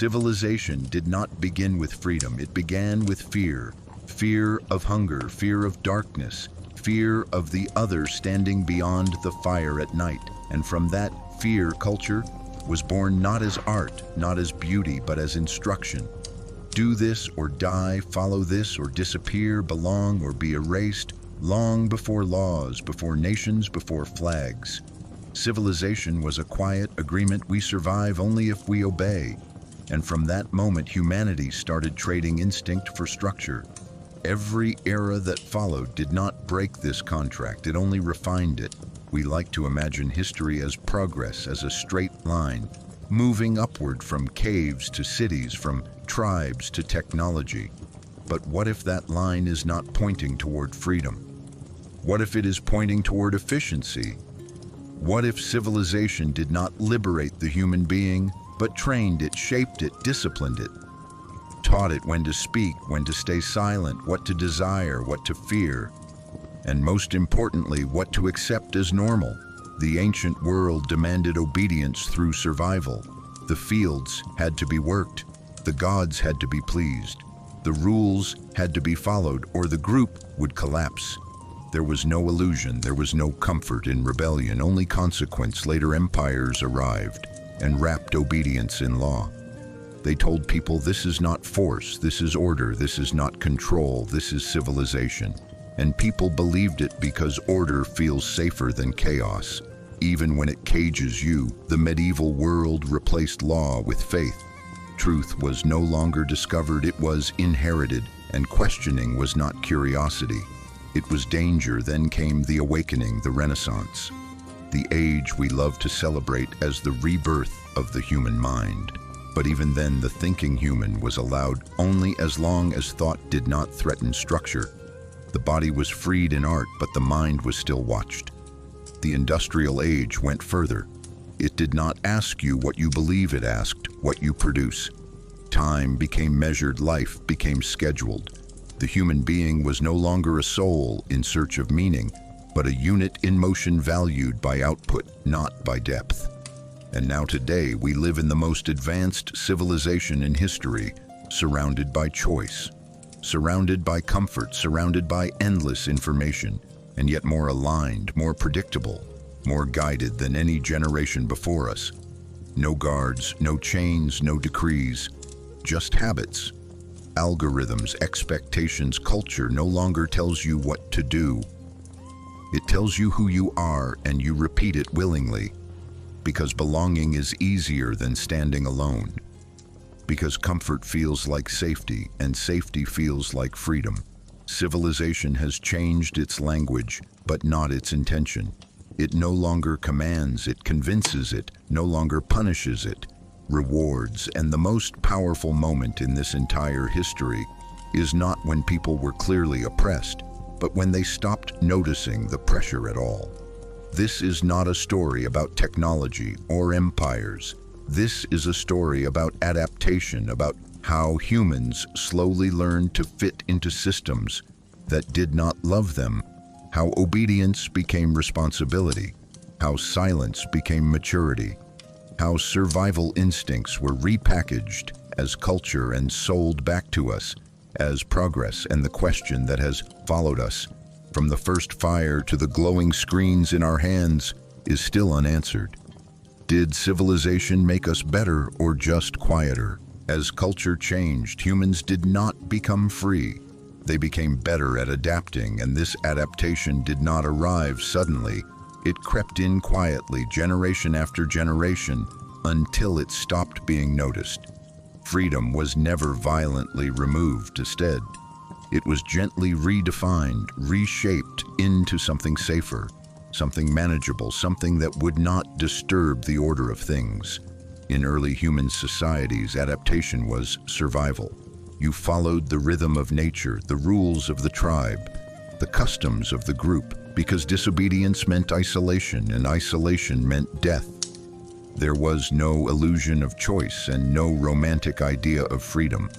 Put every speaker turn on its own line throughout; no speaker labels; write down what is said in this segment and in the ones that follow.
Civilization did not begin with freedom. It began with fear. Fear of hunger, fear of darkness, fear of the other standing beyond the fire at night. And from that fear, culture was born not as art, not as beauty, but as instruction. Do this or die, follow this or disappear, belong or be erased, long before laws, before nations, before flags. Civilization was a quiet agreement: we survive only if we obey. And from that moment, humanity started trading instinct for structure. Every era that followed did not break this contract, it only refined it. We like to imagine history as progress, as a straight line, moving upward from caves to cities, from tribes to technology. But what if that line is not pointing toward freedom? What if it is pointing toward efficiency? What if civilization did not liberate the human being, but trained it, shaped it, disciplined it, taught it when to speak, when to stay silent, what to desire, what to fear, and most importantly, what to accept as normal? The ancient world demanded obedience through survival. The fields had to be worked. The gods had to be pleased. The rules had to be followed, or the group would collapse. There was no illusion, there was no comfort in rebellion, only consequence. Later empires arrived and wrapped obedience in law. They told people, this is not force, this is order, this is not control, this is civilization. And people believed it because order feels safer than chaos. Even when it cages you, the medieval world replaced law with faith. Truth was no longer discovered, it was inherited, and questioning was not curiosity. It was danger. Then came the awakening, the Renaissance, the age we love to celebrate as the rebirth of the human mind. But even then, the thinking human was allowed only as long as thought did not threaten structure. The body was freed in art, but the mind was still watched. The industrial age went further. It did not ask you what you believe, it asked what you produce. Time became measured, life became scheduled. The human being was no longer a soul in search of meaning, but a unit in motion valued by output, not by depth. And now today, we live in the most advanced civilization in history, surrounded by choice, surrounded by comfort, surrounded by endless information, and yet more aligned, more predictable, more guided than any generation before us. No guards, no chains, no decrees, just habits. Algorithms, expectations, culture no longer tells you what to do. It tells you who you are, and you repeat it willingly. Because belonging is easier than standing alone. Because comfort feels like safety, and safety feels like freedom. Civilization has changed its language, but not its intention. It no longer commands, it convinces it, no longer punishes it, rewards. And the most powerful moment in this entire history is not when people were clearly oppressed, but when they stopped noticing the pressure at all. This is not a story about technology or empires. This is a story about adaptation, about how humans slowly learned to fit into systems that did not love them, how obedience became responsibility, how silence became maturity, how survival instincts were repackaged as culture and sold back to us as progress. And the question that has followed us from the first fire to the glowing screens in our hands is still unanswered. Did civilization make us better or just quieter? As culture changed, humans did not become free. They became better at adapting, and this adaptation did not arrive suddenly. It crept in quietly, generation after generation, until it stopped being noticed. Freedom was never violently removed. Instead, it was gently redefined, reshaped into something safer, something manageable, something that would not disturb the order of things. In early human societies, adaptation was survival. You followed the rhythm of nature, the rules of the tribe, the customs of the group, because disobedience meant isolation, and isolation meant death. There was no illusion of choice and no romantic idea of freedom.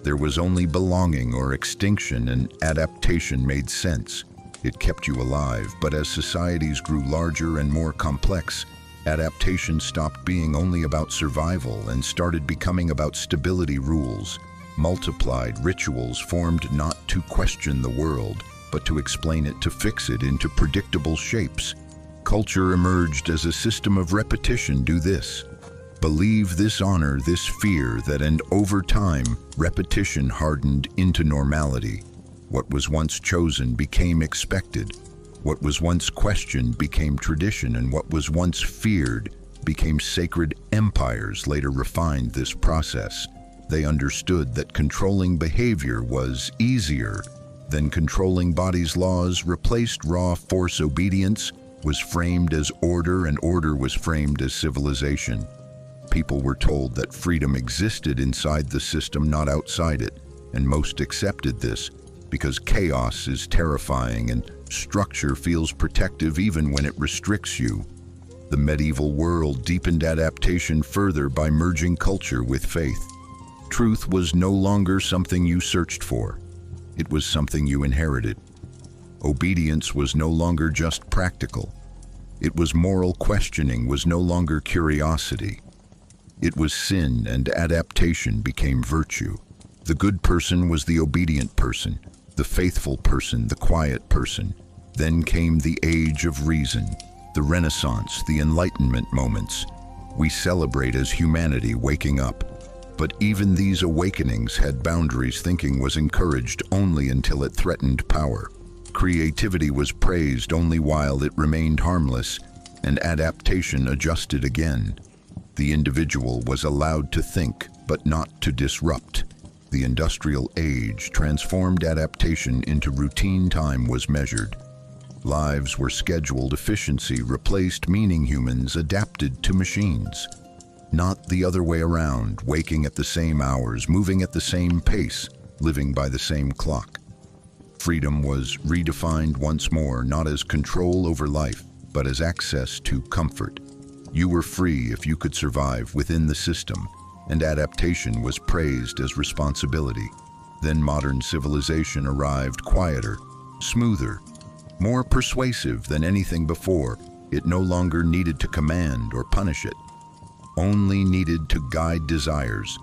There was only belonging or extinction, and adaptation made sense. It kept you alive, but as societies grew larger and more complex, Adaptation stopped being only about survival and started becoming about stability. Rules multiplied, rituals formed not to question the world, but to explain it, to fix it into predictable shapes. Culture emerged as a system of repetition. Do this, believe this, honor this, fear that, and over time, repetition hardened into normality. What was once chosen became expected. What was once questioned became tradition, and what was once feared became sacred. Empires later refined this process. They understood that controlling behavior was easier than controlling bodies. Laws replaced raw force. Obedience was framed as order, and order was framed as civilization. People were told that freedom existed inside the system, not outside it, and most accepted this because chaos is terrifying and structure feels protective even when it restricts you. The medieval world deepened adaptation further by merging culture with faith. Truth was no longer something you searched for. It was something you inherited. Obedience was no longer just practical. It was moral. Questioning was no longer curiosity. It was sin, and adaptation became virtue. The good person was the obedient person, the faithful person, the quiet person. Then came the age of reason, the Renaissance, the Enlightenment moments. We celebrate as humanity waking up. But even these awakenings had boundaries. Thinking was encouraged only until it threatened power. Creativity was praised only while it remained harmless, and adaptation adjusted again. The individual was allowed to think, but not to disrupt. The industrial age transformed adaptation into routine. Time was measured. Lives were scheduled. Efficiency replaced meaning. Humans adapted to machines. Not the other way around, waking at the same hours, moving at the same pace, living by the same clock. Freedom was redefined once more, not as control over life, but as access to comfort. You were free if you could survive within the system, and adaptation was praised as responsibility. Then modern civilization arrived, quieter, smoother, more persuasive than anything before. It no longer needed to command or punish it, only needed to guide desires.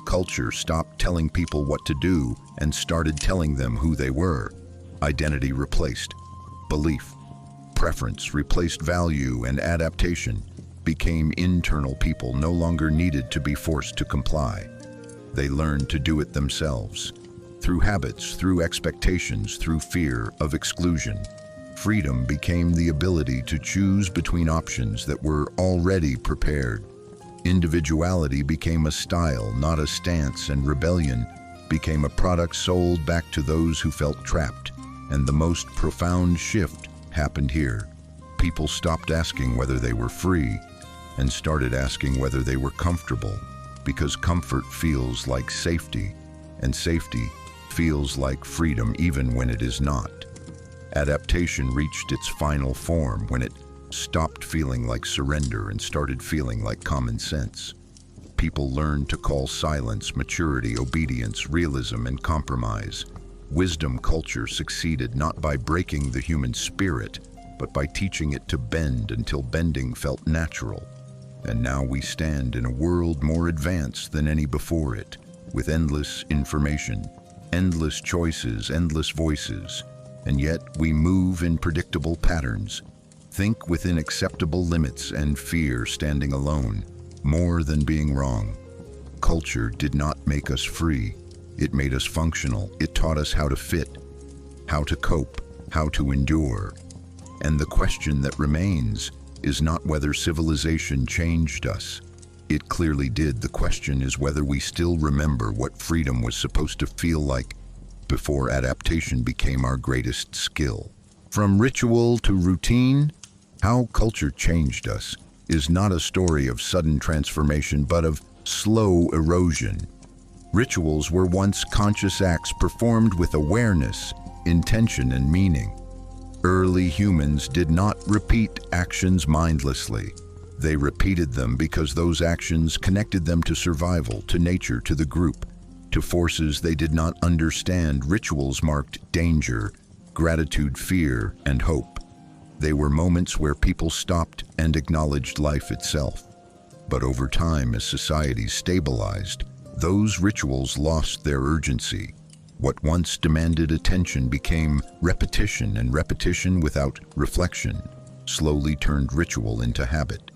Culture stopped telling people what to do and started telling them who they were. Identity replaced belief. Preference replaced value, and adaptation became internal. People no longer needed to be forced to comply. They learned to do it themselves, through habits, through expectations, through fear of exclusion. Freedom became the ability to choose between options that were already prepared. Individuality became a style, not a stance, and rebellion became a product sold back to those who felt trapped. And the most profound shift happened here. People stopped asking whether they were free and started asking whether they were comfortable, because comfort feels like safety, and safety feels like freedom even when it is not. Adaptation reached its final form when it stopped feeling like surrender and started feeling like common sense. People learned to call silence maturity, obedience, realism, and compromise. Wisdom culture succeeded not by breaking the human spirit, but by teaching it to bend until bending felt natural. And now we stand in a world more advanced than any before it, with endless information, endless choices, endless voices, and yet we move in predictable patterns, think within acceptable limits, and fear standing alone, more than being wrong. Culture did not make us free. It made us functional. It taught us how to fit, how to cope, how to endure. And the question that remains is not whether civilization changed us. It clearly did. The question is whether we still remember what freedom was supposed to feel like before adaptation became our greatest skill. From ritual to routine, how culture changed us is not a story of sudden transformation, but of slow erosion. Rituals were once conscious acts performed with awareness, intention, and meaning. Early humans did not repeat actions mindlessly. They repeated them because those actions connected them to survival, to nature, to the group, to forces they did not understand. Rituals marked danger, gratitude, fear, and hope. They were moments where people stopped and acknowledged life itself. But over time, as societies stabilized, those rituals lost their urgency. What once demanded attention became repetition, and repetition without reflection slowly turned ritual into habit.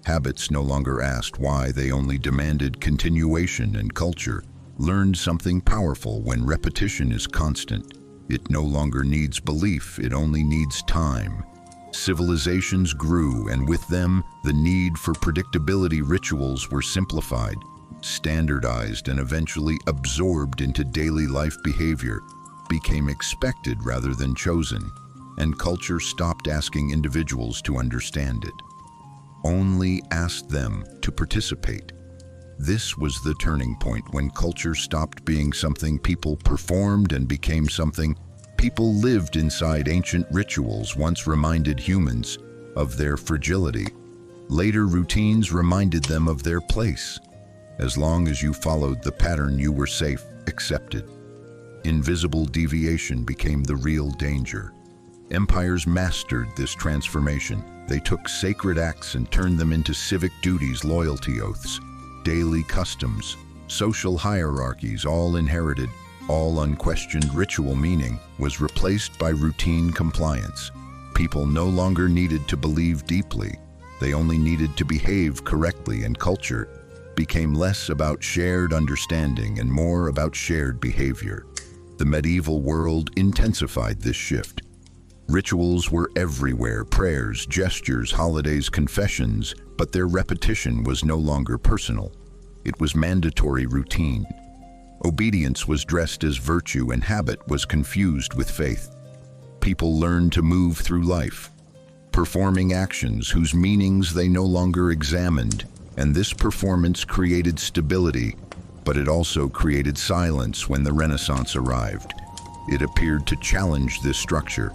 Habits no longer asked why, they only demanded continuation, and culture learned something powerful: when repetition is constant, it no longer needs belief, it only needs time. Civilizations grew, and with them, the need for predictability. Rituals were simplified, standardized, and eventually absorbed into daily life. Behavior became expected rather than chosen, and culture stopped asking individuals to understand it, only asked them to participate. This was the turning point, when culture stopped being something people performed and became something people lived inside. Ancient rituals once reminded humans of their fragility. Later routines reminded them of their place. As long as you followed the pattern, you were safe, accepted. Invisible deviation became the real danger. Empires mastered this transformation. They took sacred acts and turned them into civic duties, loyalty oaths, daily customs, social hierarchies, all inherited, all unquestioned. Ritual meaning was replaced by routine compliance. People no longer needed to believe deeply, they only needed to behave correctly, and culture became less about shared understanding and more about shared behavior. The medieval world intensified this shift. Rituals were everywhere: prayers, gestures, holidays, confessions, but their repetition was no longer personal. It was mandatory routine. Obedience was dressed as virtue, and habit was confused with faith. People learned to move through life, performing actions whose meanings they no longer examined, and this performance created stability, but it also created silence. When the Renaissance arrived, it appeared to challenge this structure.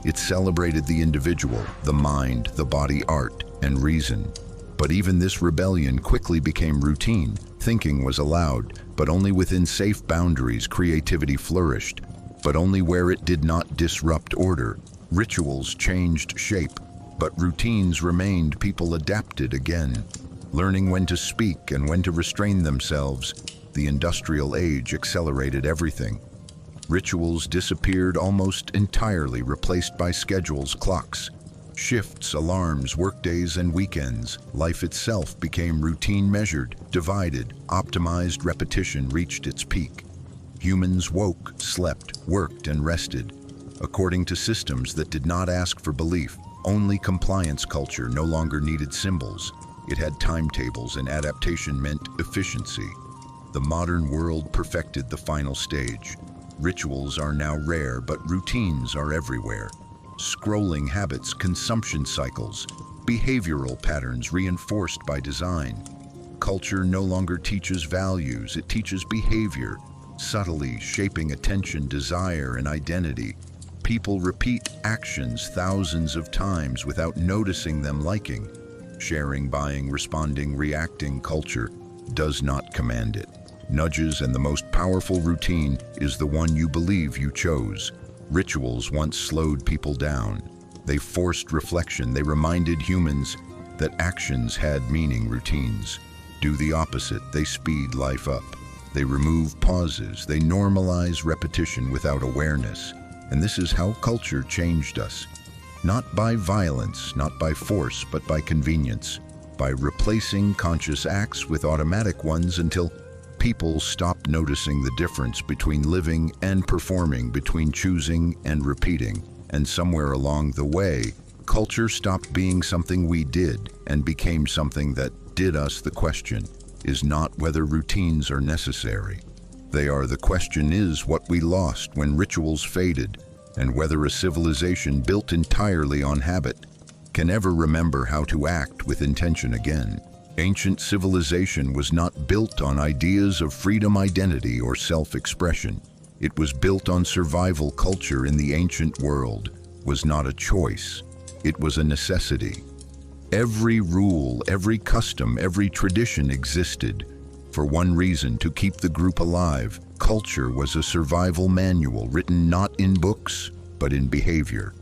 It celebrated the individual, the mind, the body, art, and reason. But even this rebellion quickly became routine. Thinking was allowed, but only within safe boundaries. Creativity flourished, but only where it did not disrupt order. Rituals changed shape, but routines remained. People adapted again, learning when to speak and when to restrain themselves. The industrial age accelerated everything. Rituals disappeared almost entirely, replaced by schedules, clocks, shifts, alarms, workdays, and weekends. Life itself became routine, measured, divided, optimized. Repetition reached its peak. Humans woke, slept, worked, and rested according to systems that did not ask for belief. Only compliance. Culture no longer needed symbols. It had timetables, and adaptation meant efficiency. The modern world perfected the final stage. Rituals are now rare, but routines are everywhere. Scrolling habits, consumption cycles, behavioral patterns reinforced by design. Culture no longer teaches values, it teaches behavior, subtly shaping attention, desire, and identity. People repeat actions thousands of times without noticing them. Liking, sharing, buying, responding, reacting. Culture does not command it. Nudges, and the most powerful routine is the one you believe you chose. Rituals once slowed people down. They forced reflection. They reminded humans that actions had meaning. Routines do the opposite. They speed life up. They remove pauses. They normalize repetition without awareness. And this is how culture changed us. Not by violence, not by force, but by convenience. By replacing conscious acts with automatic ones, until people stopped noticing the difference between living and performing, between choosing and repeating. And somewhere along the way, culture stopped being something we did and became something that did us. The question is not whether routines are necessary. They are. The question is what we lost when rituals faded, and whether a civilization built entirely on habit can ever remember how to act with intention again. Ancient civilization was not built on ideas of freedom, identity, or self-expression. It was built on survival. Culture in the ancient world was not a choice, it was a necessity. Every rule, every custom, every tradition existed for one reason: to keep the group alive. Culture was a survival manual, written not in books, but in behavior.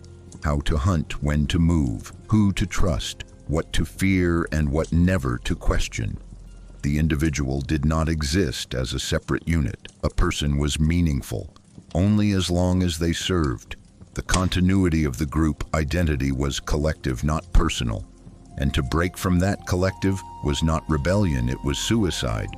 how to hunt, when to move, who to trust, what to fear and what never to question. The individual did not exist as a separate unit. A person was meaningful only as long as they served. The continuity of the group identity was collective, not personal. And to break from that collective was not rebellion, it was suicide.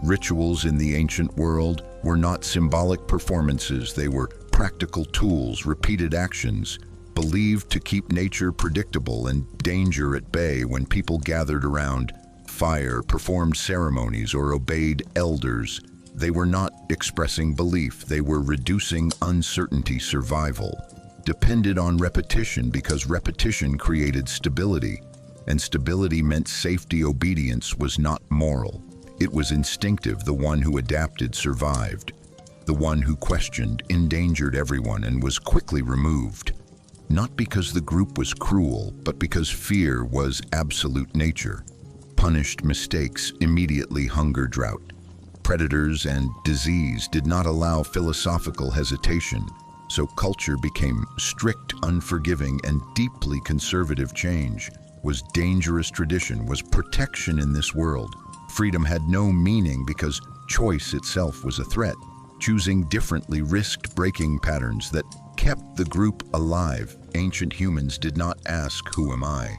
Rituals in the ancient world were not symbolic performances, they were practical tools, repeated actions, believed to keep nature predictable and danger at bay. When people gathered around fire, performed ceremonies, or obeyed elders, they were not expressing belief, they were reducing uncertainty. Survival depended on repetition because repetition created stability, and stability meant safety. Obedience was not moral, it was instinctive. The one who adapted survived. The one who questioned endangered everyone and was quickly removed. Not because the group was cruel, but because fear was absolute nature. Punished mistakes immediately. Hunger, drought, predators, and disease did not allow philosophical hesitation, so culture became strict, unforgiving, and deeply conservative. Change was dangerous. Tradition was protection in this world. Freedom had no meaning because choice itself was a threat. Choosing differently risked breaking patterns that kept the group alive. Ancient humans did not ask, "Who am I?"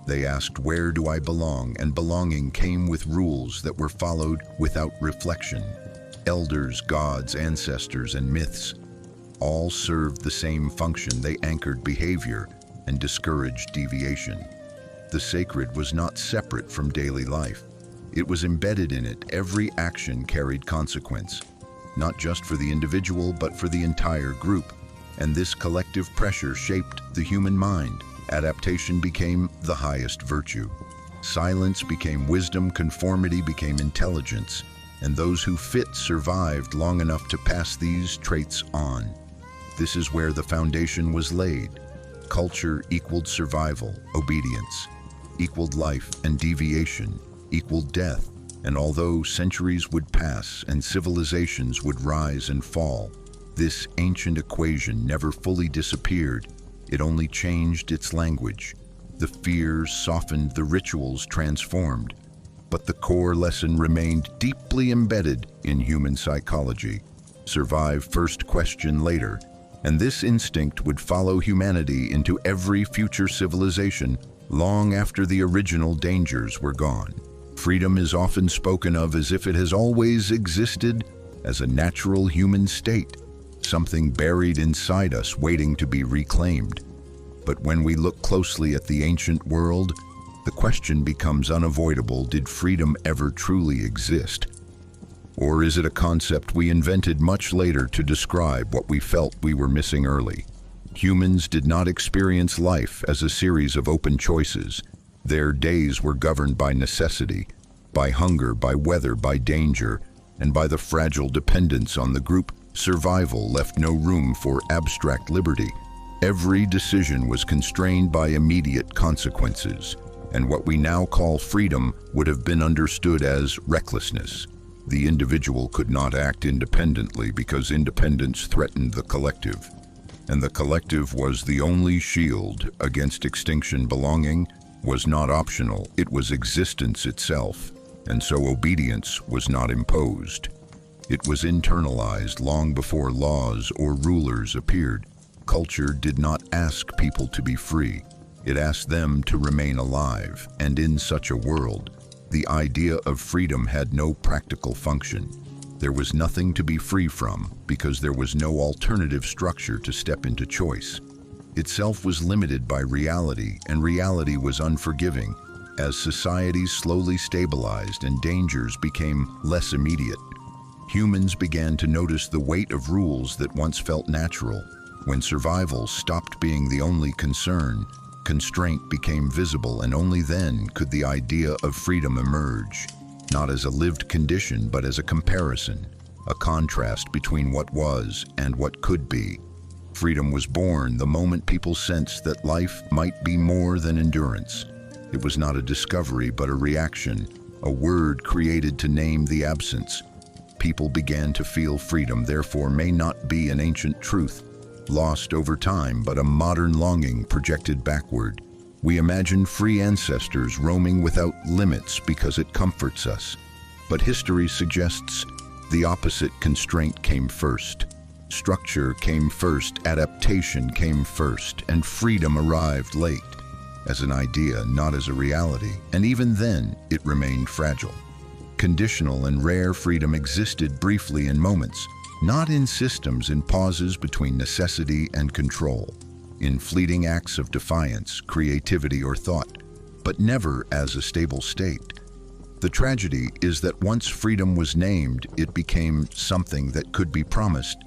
They asked, "Where do I belong?" And belonging came with rules that were followed without reflection. Elders, gods, ancestors, and myths all served the same function. They anchored behavior and discouraged deviation. The sacred was not separate from daily life. It was embedded in it. Every action carried consequence, not just for the individual, but for the entire group. And this collective pressure shaped the human mind. Adaptation became the highest virtue. Silence became wisdom, conformity became intelligence, and those who fit survived long enough to pass these traits on. This is where the foundation was laid. Culture equaled survival, obedience equaled life, and deviation equaled death. And although centuries would pass and civilizations would rise and fall, this ancient equation never fully disappeared. It only changed its language. The fears softened, the rituals transformed, but the core lesson remained deeply embedded in human psychology. Survive first, question later. And this instinct would follow humanity into every future civilization long after the original dangers were gone. Freedom is often spoken of as if it has always existed as a natural human state, something buried inside us waiting to be reclaimed. But when we look closely at the ancient world, the question becomes unavoidable: did freedom ever truly exist? Or is it a concept we invented much later to describe what we felt we were missing early? Humans did not experience life as a series of open choices. Their days were governed by necessity, by hunger, by weather, by danger, and by the fragile dependence on the group. Survival left no room for abstract liberty. Every decision was constrained by immediate consequences, and what we now call freedom would have been understood as recklessness. The individual could not act independently because independence threatened the collective, and the collective was the only shield against extinction. Belonging was not optional, it was existence itself, and so obedience was not imposed. It was internalized long before laws or rulers appeared. Culture did not ask people to be free, it asked them to remain alive, and in such a world, the idea of freedom had no practical function. There was nothing to be free from because there was no alternative structure to step into. Choice itself was limited by reality, and reality was unforgiving. As societies slowly stabilized and dangers became less immediate, humans began to notice the weight of rules that once felt natural. When survival stopped being the only concern, constraint became visible, and only then could the idea of freedom emerge, not as a lived condition, but as a comparison, a contrast between what was and what could be. Freedom was born the moment people sensed that life might be more than endurance. It was not a discovery, but a reaction, a word created to name the absence. People began to feel freedom, therefore, may not be an ancient truth. lost over time, but a modern longing projected backward. We imagine free ancestors roaming without limits because it comforts us. But history suggests the opposite. Constraint came first. Structure came first, adaptation came first, and freedom arrived late, as an idea, not as a reality. And even then, it remained fragile. Conditional and rare freedom existed briefly in moments, not in systems, in pauses between necessity and control, in fleeting acts of defiance, creativity, or thought, but never as a stable state. The tragedy is that once freedom was named, it became something that could be promised,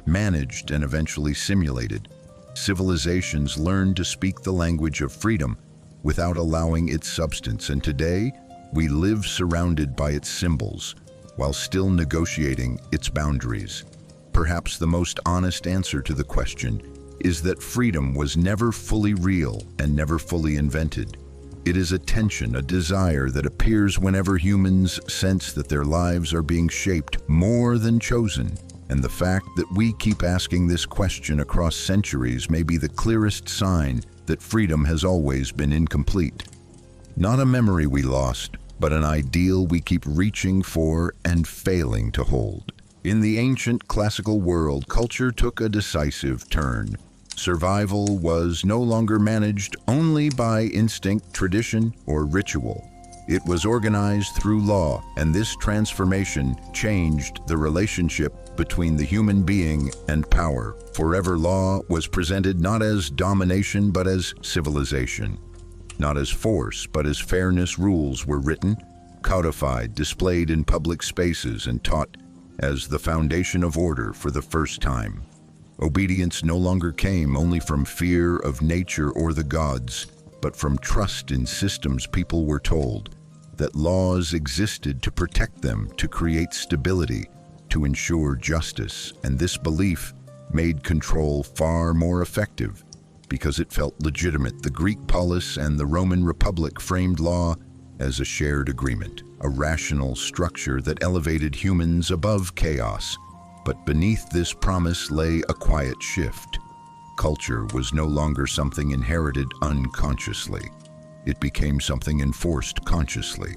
managed, and eventually simulated. Civilizations learned to speak the language of freedom without allowing its substance, and today we live surrounded by its symbols while still negotiating its boundaries. Perhaps the most honest answer to the question is that freedom was never fully real and never fully invented. It is a tension, a desire that appears whenever humans sense that their lives are being shaped more than chosen. And the fact that we keep asking this question across centuries may be the clearest sign that freedom has always been incomplete. Not a memory we lost, but an ideal we keep reaching for and failing to hold. In the ancient classical world, culture took a decisive turn. Survival was no longer managed only by instinct, tradition, or ritual. It was organized through law, and this transformation changed the relationship between the human being and power. Forever, law was presented not as domination but as civilization. Not as force but as fairness. Rules were written, codified, displayed in public spaces, and taught as the foundation of order for the first time. Obedience no longer came only from fear of nature or the gods, but from trust in systems. People were told that laws existed to protect them, to create stability, to ensure justice, and this belief made control far more effective because it felt legitimate. The Greek polis and the Roman Republic framed law as a shared agreement, a rational structure that elevated humans above chaos. But beneath this promise lay a quiet shift. Culture was no longer something inherited unconsciously. It became something enforced consciously.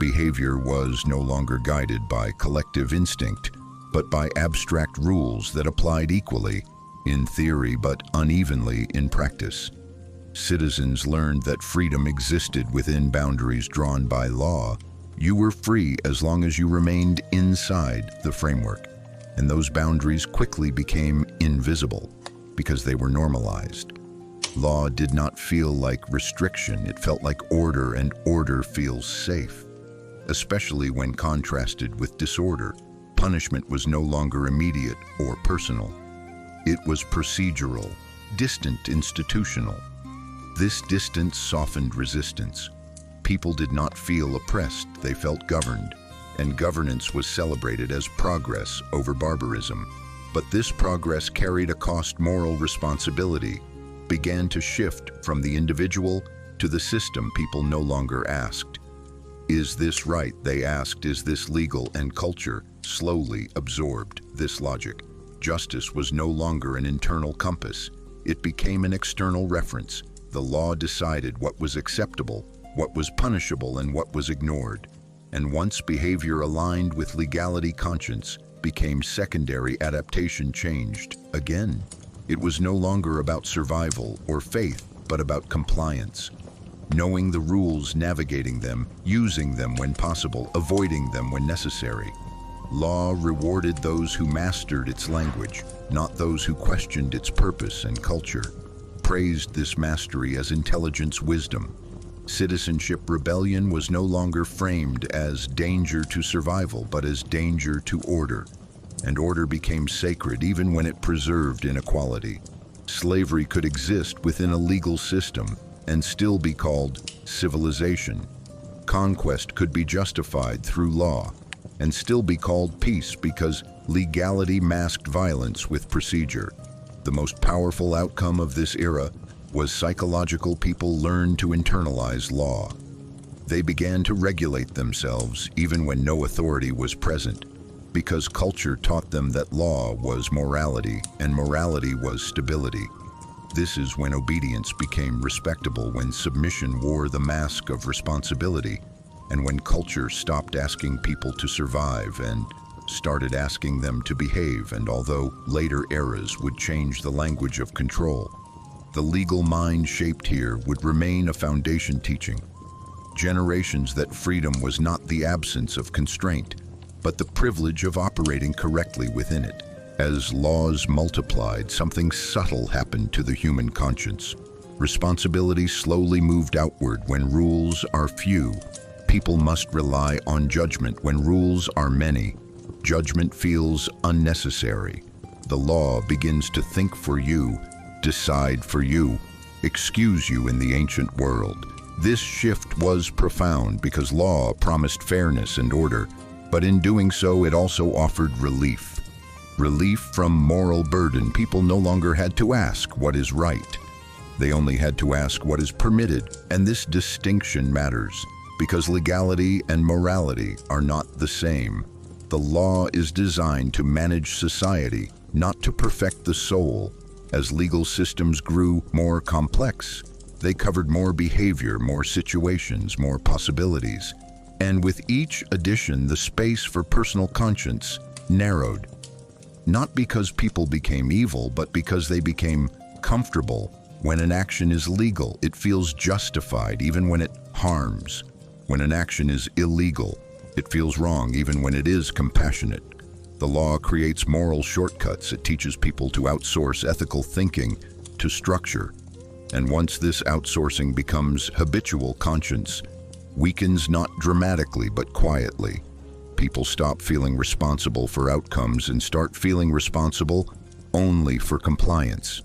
Behavior was no longer guided by collective instinct, but by abstract rules that applied equally in theory but unevenly in practice. Citizens learned that freedom existed within boundaries drawn by law. You were free as long as you remained inside the framework, and those boundaries quickly became invisible because they were normalized. Law did not feel like restriction, it felt like order, and order feels safe. Especially when contrasted with disorder, punishment was no longer immediate or personal. It was procedural, distant, institutional. This distance softened resistance. People did not feel oppressed, they felt governed, and governance was celebrated as progress over barbarism. But this progress carried a cost. Moral responsibility began to shift from the individual to the system. People no longer asked, "Is this right?" They asked, "Is this legal?" And culture slowly absorbed this logic. Justice was no longer an internal compass. It became an external reference. The law decided what was acceptable, what was punishable, and what was ignored. And once behavior aligned with legality, conscience became secondary. Adaptation changed again. It was no longer about survival or faith, but about compliance. Knowing the rules, navigating them, using them when possible, avoiding them when necessary. Law rewarded those who mastered its language, not those who questioned its purpose, and culture praised this mastery as intelligence, wisdom. Citizenship rebellion was no longer framed as danger to survival, but as danger to order. And order became sacred even when it preserved inequality. Slavery could exist within a legal system and still be called civilization. Conquest could be justified through law and still be called peace because legality masked violence with procedure. The most powerful outcome of this era was psychological. People learned to internalize law. They began to regulate themselves even when no authority was present. because culture taught them that law was morality and morality was stability. This is when obedience became respectable, when submission wore the mask of responsibility, and when culture stopped asking people to survive and started asking them to behave. And although later eras would change the language of control, the legal mind shaped here would remain a foundation, teaching generations that freedom was not the absence of constraint, but the privilege of operating correctly within it. As laws multiplied, something subtle happened to the human conscience. Responsibility slowly moved outward. When rules are few, people must rely on judgment. When rules are many, judgment feels unnecessary. The law begins to think for you, decide for you, excuse you in the ancient world. This shift was profound because law promised fairness and order, but in doing so, it also offered relief. Relief from moral burden. People no longer had to ask what is right. They only had to ask what is permitted. And this distinction matters because legality and morality are not the same. The law is designed to manage society, not to perfect the soul. As legal systems grew more complex, they covered more behavior, more situations, more possibilities. And with each addition, the space for personal conscience narrowed. Not because people became evil, but because they became comfortable. When an action is legal, it feels justified even when it harms. When an action is illegal, it feels wrong even when it is compassionate. The law creates moral shortcuts. It teaches people to outsource ethical thinking to structure. And once this outsourcing becomes habitual, conscience weakens not dramatically but quietly. People stop feeling responsible for outcomes and start feeling responsible only for compliance.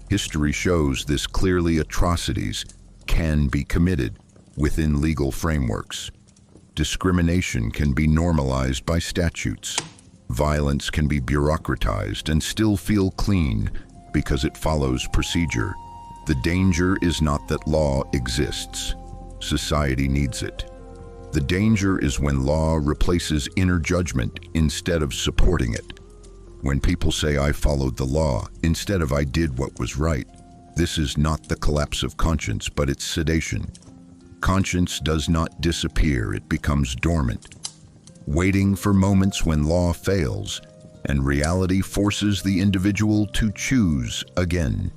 History shows this clearly. Atrocities can be committed within legal frameworks. Discrimination can be normalized by statutes. Violence can be bureaucratized and still feel clean because it follows procedure. The danger is not that law exists. Society needs it. The danger is when law replaces inner judgment instead of supporting it. When people say, "I followed the law," instead of "I did what was right." This is not the collapse of conscience, but its sedation. Conscience does not disappear, it becomes dormant, waiting for moments when law fails and reality forces the individual to choose again.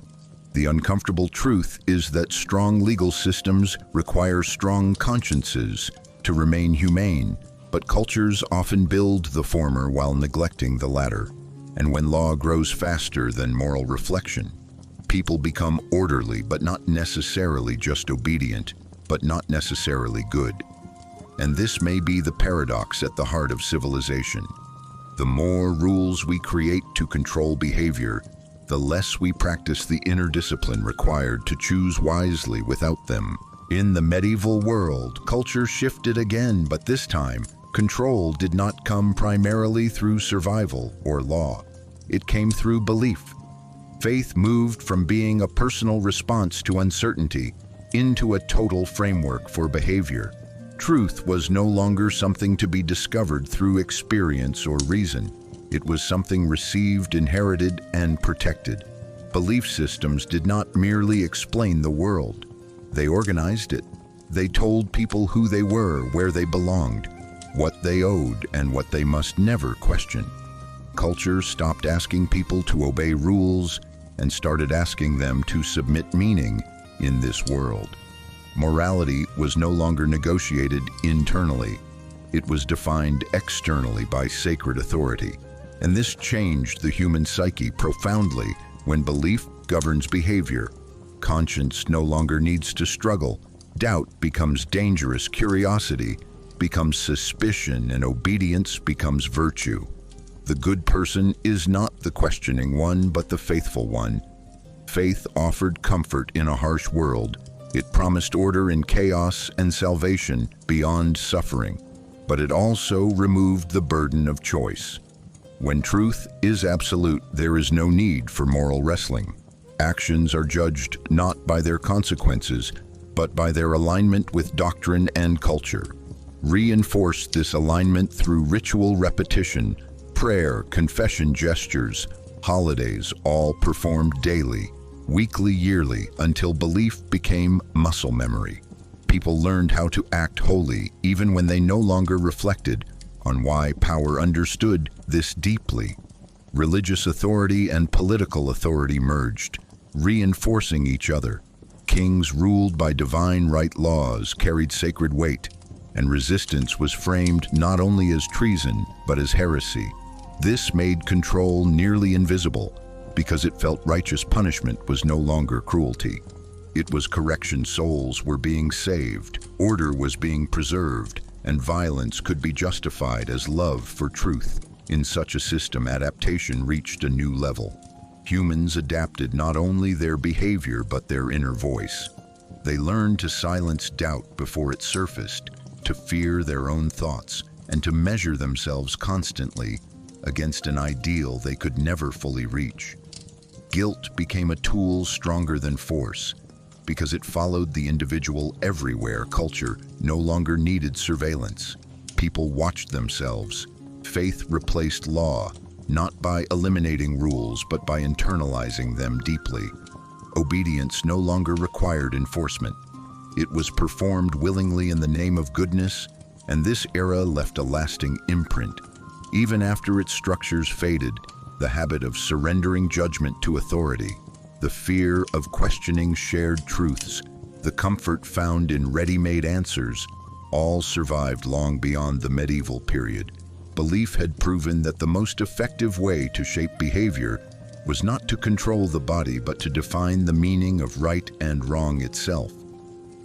The uncomfortable truth is that strong legal systems require strong consciences to remain humane, but cultures often build the former while neglecting the latter. And when law grows faster than moral reflection, people become orderly, but not necessarily just obedient, but not necessarily good. And this may be the paradox at the heart of civilization. The more rules we create to control behavior, the less we practice the inner discipline required to choose wisely without them. In the medieval world, culture shifted again, but this time, control did not come primarily through survival or law. It came through belief. Faith moved from being a personal response to uncertainty into a total framework for behavior. Truth was no longer something to be discovered through experience or reason. It was something received, inherited, and protected. Belief systems did not merely explain the world. They organized it. They told people who they were, where they belonged, what they owed, and what they must never question. Culture stopped asking people to obey rules and started asking them to submit meaning in this world. Morality was no longer negotiated internally. It was defined externally by sacred authority. And this changed the human psyche profoundly. When belief governs behavior, conscience no longer needs to struggle. Doubt becomes dangerous, curiosity becomes suspicion, and obedience becomes virtue. The good person is not the questioning one, but the faithful one. Faith offered comfort in a harsh world. It promised order in chaos and salvation beyond suffering. But it also removed the burden of choice. When truth is absolute, there is no need for moral wrestling. Actions are judged not by their consequences, but by their alignment with doctrine and culture. Reinforce this alignment through ritual repetition, Prayer, confession gestures, holidays, all performed daily, weekly, yearly, until belief became muscle memory. People learned how to act holy even when they no longer reflected on why power understood this deeply. Religious authority and political authority merged, reinforcing each other. Kings ruled by divine right laws carried sacred weight, and resistance was framed not only as treason but as heresy. This made control nearly invisible because it felt righteous punishment was no longer cruelty. It was correction. Souls were being saved, order was being preserved, and violence could be justified as love for truth. In such a system, adaptation reached a new level. Humans adapted not only their behavior but their inner voice. They learned to silence doubt before it surfaced, to fear their own thoughts, and to measure themselves constantly against an ideal they could never fully reach. Guilt became a tool stronger than force, because it followed the individual everywhere. Culture no longer needed surveillance. People watched themselves. Faith replaced law, not by eliminating rules, but by internalizing them deeply. Obedience no longer required enforcement. It was performed willingly in the name of goodness, and this era left a lasting imprint. Even after its structures faded, the habit of surrendering judgment to authority, the fear of questioning shared truths, the comfort found in ready-made answers, all survived long beyond the medieval period. Belief had proven that the most effective way to shape behavior was not to control the body but to define the meaning of right and wrong itself.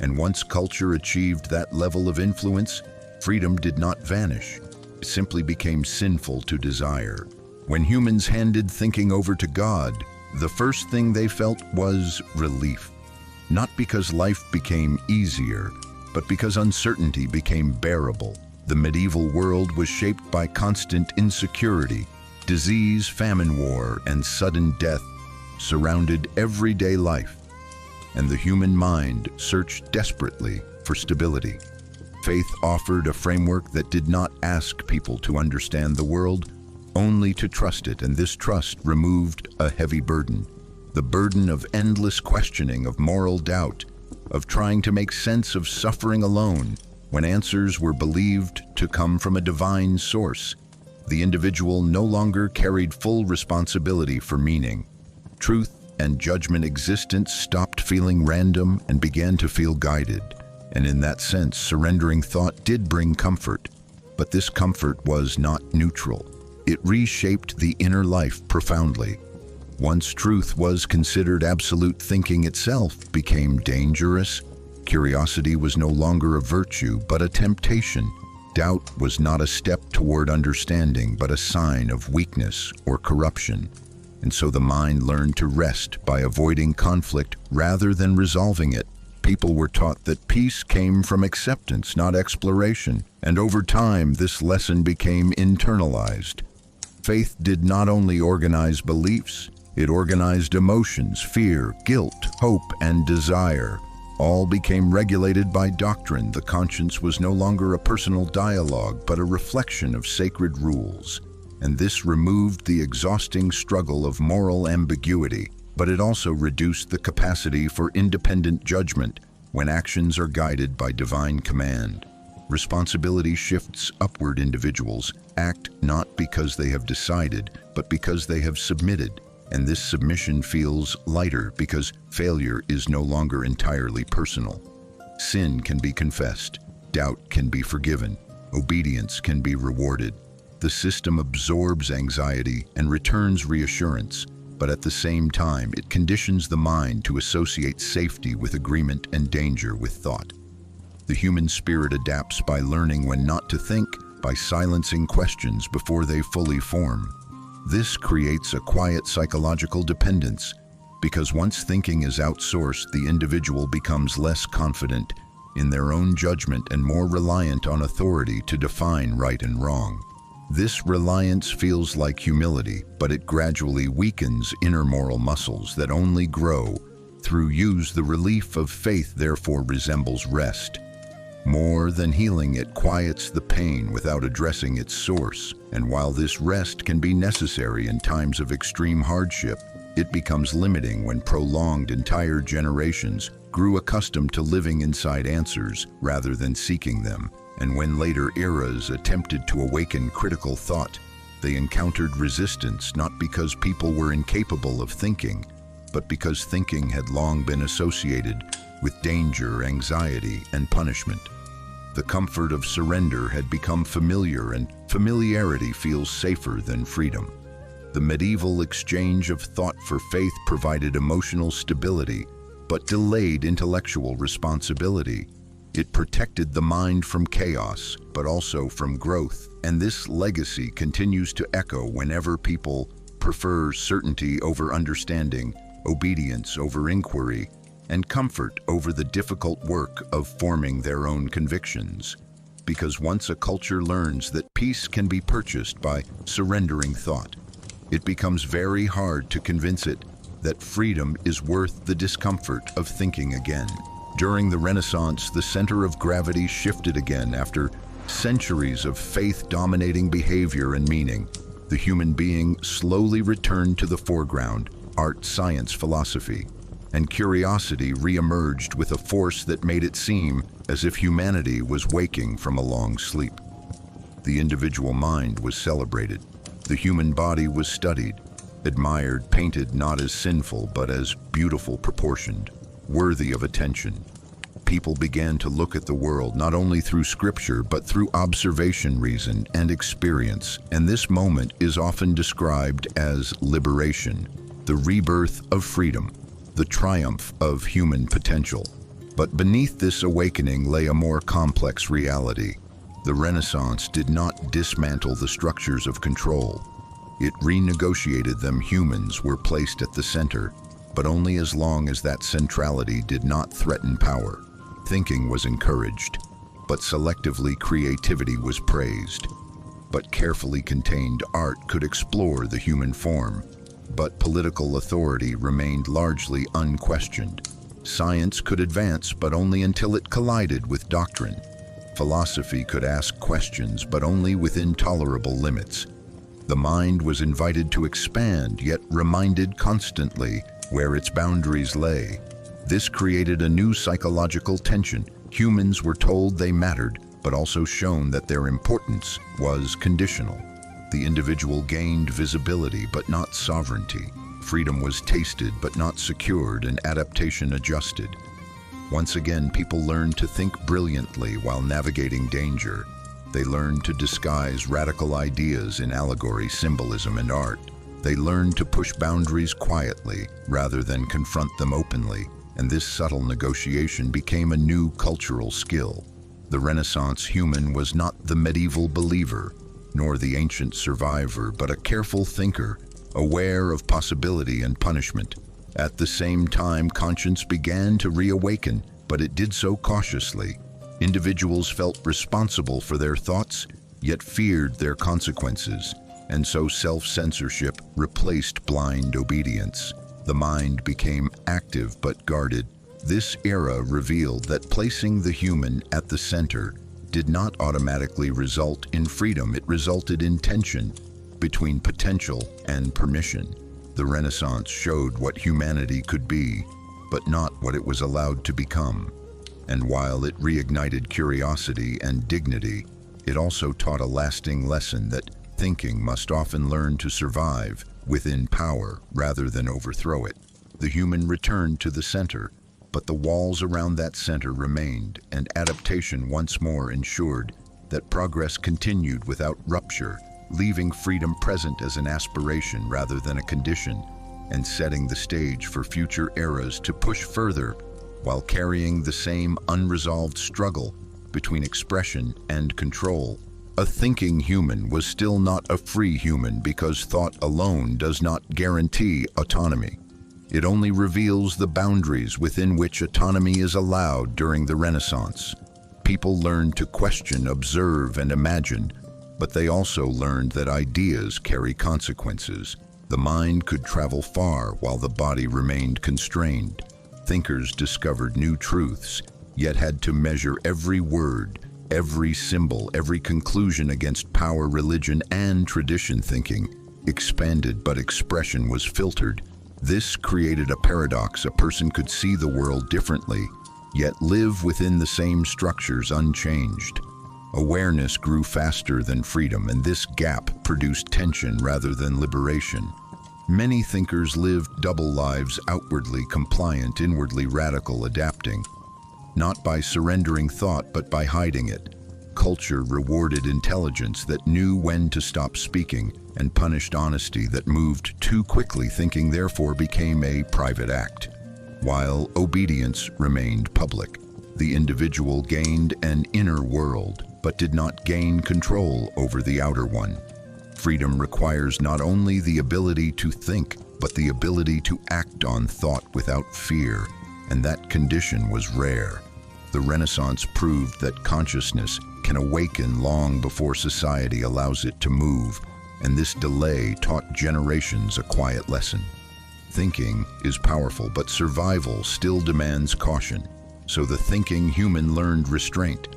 And once culture achieved that level of influence, freedom did not vanish. It simply became sinful to desire. When humans handed thinking over to God, the first thing they felt was relief. Not because life became easier, but because uncertainty became bearable. The medieval world was shaped by constant insecurity. Disease, famine, war, and sudden death surrounded everyday life, and the human mind searched desperately for stability. Faith offered a framework that did not ask people to understand the world, only to trust it, and this trust removed a heavy burden. The burden of endless questioning, of moral doubt, of trying to make sense of suffering alone when answers were believed to come from a divine source. The individual no longer carried full responsibility for meaning. Truth and judgment existence stopped feeling random and began to feel guided. And in that sense, surrendering thought did bring comfort. But this comfort was not neutral. It reshaped the inner life profoundly. Once truth was considered absolute, thinking itself became dangerous. Curiosity was no longer a virtue, but a temptation. Doubt was not a step toward understanding, but a sign of weakness or corruption. And so the mind learned to rest by avoiding conflict rather than resolving it. People were taught that peace came from acceptance, not exploration. And over time, this lesson became internalized. Faith did not only organize beliefs, it organized emotions, fear, guilt, hope, and desire. All became regulated by doctrine. The conscience was no longer a personal dialogue, but a reflection of sacred rules. And this removed the exhausting struggle of moral ambiguity, but it also reduced the capacity for independent judgment when actions are guided by divine command. Responsibility shifts upward. Individuals act not because they have decided, but because they have submitted. And this submission feels lighter because failure is no longer entirely personal. Sin can be confessed, doubt can be forgiven, obedience can be rewarded. The system absorbs anxiety and returns reassurance, but at the same time, it conditions the mind to associate safety with agreement and danger with thought. The human spirit adapts by learning when not to think, by silencing questions before they fully form. This creates a quiet psychological dependence, because once thinking is outsourced, the individual becomes less confident in their own judgment and more reliant on authority to define right and wrong. This reliance feels like humility, but it gradually weakens inner moral muscles that only grow through use. The relief of faith therefore resembles rest. More than healing, it quiets the pain without addressing its source. And while this rest can be necessary in times of extreme hardship, it becomes limiting when prolonged entire generations grew accustomed to living inside answers rather than seeking them. And when later eras attempted to awaken critical thought, they encountered resistance not because people were incapable of thinking, but because thinking had long been associated with danger, anxiety, and punishment. The comfort of surrender had become familiar, and familiarity feels safer than freedom. The medieval exchange of thought for faith provided emotional stability, but delayed intellectual responsibility. It protected the mind from chaos, but also from growth. And this legacy continues to echo whenever people prefer certainty over understanding, obedience over inquiry, and comfort over the difficult work of forming their own convictions. Because once a culture learns that peace can be purchased by surrendering thought, it becomes very hard to convince it that freedom is worth the discomfort of thinking again. During the Renaissance, the center of gravity shifted again after centuries of faith dominating behavior and meaning. The human being slowly returned to the foreground, art, science, philosophy, and curiosity re-emerged with a force that made it seem as if humanity was waking from a long sleep. The individual mind was celebrated. The human body was studied, admired, painted not as sinful but as beautiful, proportioned, worthy of attention. People began to look at the world not only through scripture but through observation, reason, and experience. And this moment is often described as liberation, the rebirth of freedom, the triumph of human potential. But beneath this awakening lay a more complex reality. The Renaissance did not dismantle the structures of control. It renegotiated them. Humans were placed at the center, but only as long as that centrality did not threaten power. Thinking was encouraged, but selectively creativity was praised. But carefully contained art could explore the human form. But political authority remained largely unquestioned. Science could advance, but only until it collided with doctrine. Philosophy could ask questions, but only within tolerable limits. The mind was invited to expand, yet reminded constantly where its boundaries lay. This created a new psychological tension. Humans were told they mattered, but also shown that their importance was conditional. The individual gained visibility, but not sovereignty. Freedom was tasted, but not secured, and adaptation adjusted. Once again, people learned to think brilliantly while navigating danger. They learned to disguise radical ideas in allegory, symbolism, and art. They learned to push boundaries quietly rather than confront them openly, and this subtle negotiation became a new cultural skill. The Renaissance human was not the medieval believer, nor the ancient survivor, but a careful thinker, aware of possibility and punishment. At the same time, conscience began to reawaken, but it did so cautiously. Individuals felt responsible for their thoughts, yet feared their consequences, and so self-censorship replaced blind obedience. The mind became active but guarded. This era revealed that placing the human at the center did not automatically result in freedom. It resulted in tension between potential and permission. The Renaissance showed what humanity could be, but not what it was allowed to become. And while it reignited curiosity and dignity, it also taught a lasting lesson that thinking must often learn to survive within power rather than overthrow it. The human returned to the center, but the walls around that center remained, and adaptation once more ensured that progress continued without rupture, leaving freedom present as an aspiration rather than a condition, and setting the stage for future eras to push further while carrying the same unresolved struggle between expression and control. A thinking human was still not a free human because thought alone does not guarantee autonomy. It only reveals the boundaries within which autonomy is allowed. During the Renaissance, people learned to question, observe, and imagine, but they also learned that ideas carry consequences. The mind could travel far while the body remained constrained. Thinkers discovered new truths, yet had to measure every word, every symbol, every conclusion against power, religion, and tradition. Thinking expanded, but expression was filtered. This created a paradox. A person could see the world differently, yet live within the same structures unchanged. Awareness grew faster than freedom, and this gap produced tension rather than liberation. Many thinkers lived double lives, outwardly compliant, inwardly radical, adapting, not by surrendering thought, but by hiding it. Culture rewarded intelligence that knew when to stop speaking, and punished honesty that moved too quickly. Thinking therefore became a private act, while obedience remained public. The individual gained an inner world, but did not gain control over the outer one. Freedom requires not only the ability to think, but the ability to act on thought without fear, and that condition was rare. The Renaissance proved that consciousness can awaken long before society allows it to move, and this delay taught generations a quiet lesson. Thinking is powerful, but survival still demands caution. So the thinking human learned restraint,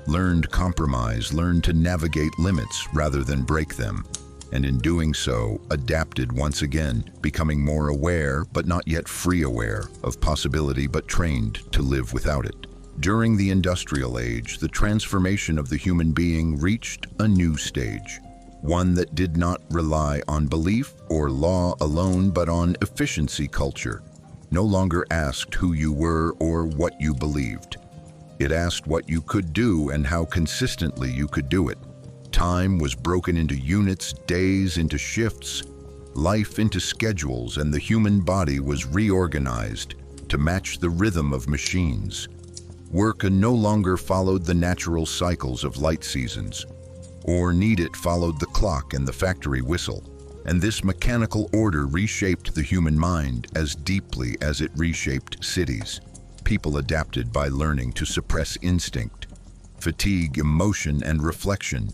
learned compromise, learned to navigate limits rather than break them, and in doing so, adapted once again, becoming more aware, but not yet free aware, of possibility, but trained to live without it. During the industrial age, the transformation of the human being reached a new stage, one that did not rely on belief or law alone, but on efficiency. Culture no longer asked who you were or what you believed. It asked what you could do and how consistently you could do it. Time was broken into units, days into shifts, life into schedules, and the human body was reorganized to match the rhythm of machines. Work no longer followed the natural cycles of light seasons, or need it followed the clock and the factory whistle. And this mechanical order reshaped the human mind as deeply as it reshaped cities. People adapted by learning to suppress instinct, fatigue, emotion, and reflection.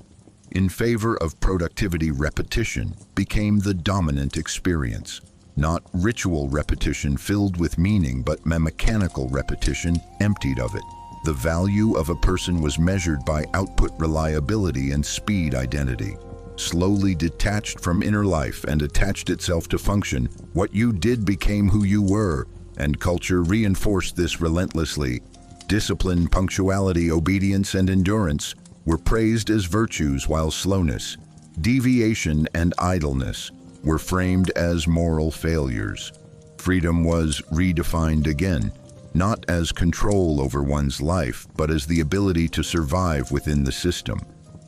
In favor of productivity, repetition became the dominant experience. Not ritual repetition filled with meaning, but mechanical repetition emptied of it. The value of a person was measured by output, reliability, and speed. Identity slowly detached from inner life and attached itself to function. What you did became who you were, and culture reinforced this relentlessly. Discipline, punctuality, obedience, and endurance were praised as virtues, while slowness, deviation, and idleness were framed as moral failures. Freedom was redefined again, not as control over one's life, but as the ability to survive within the system.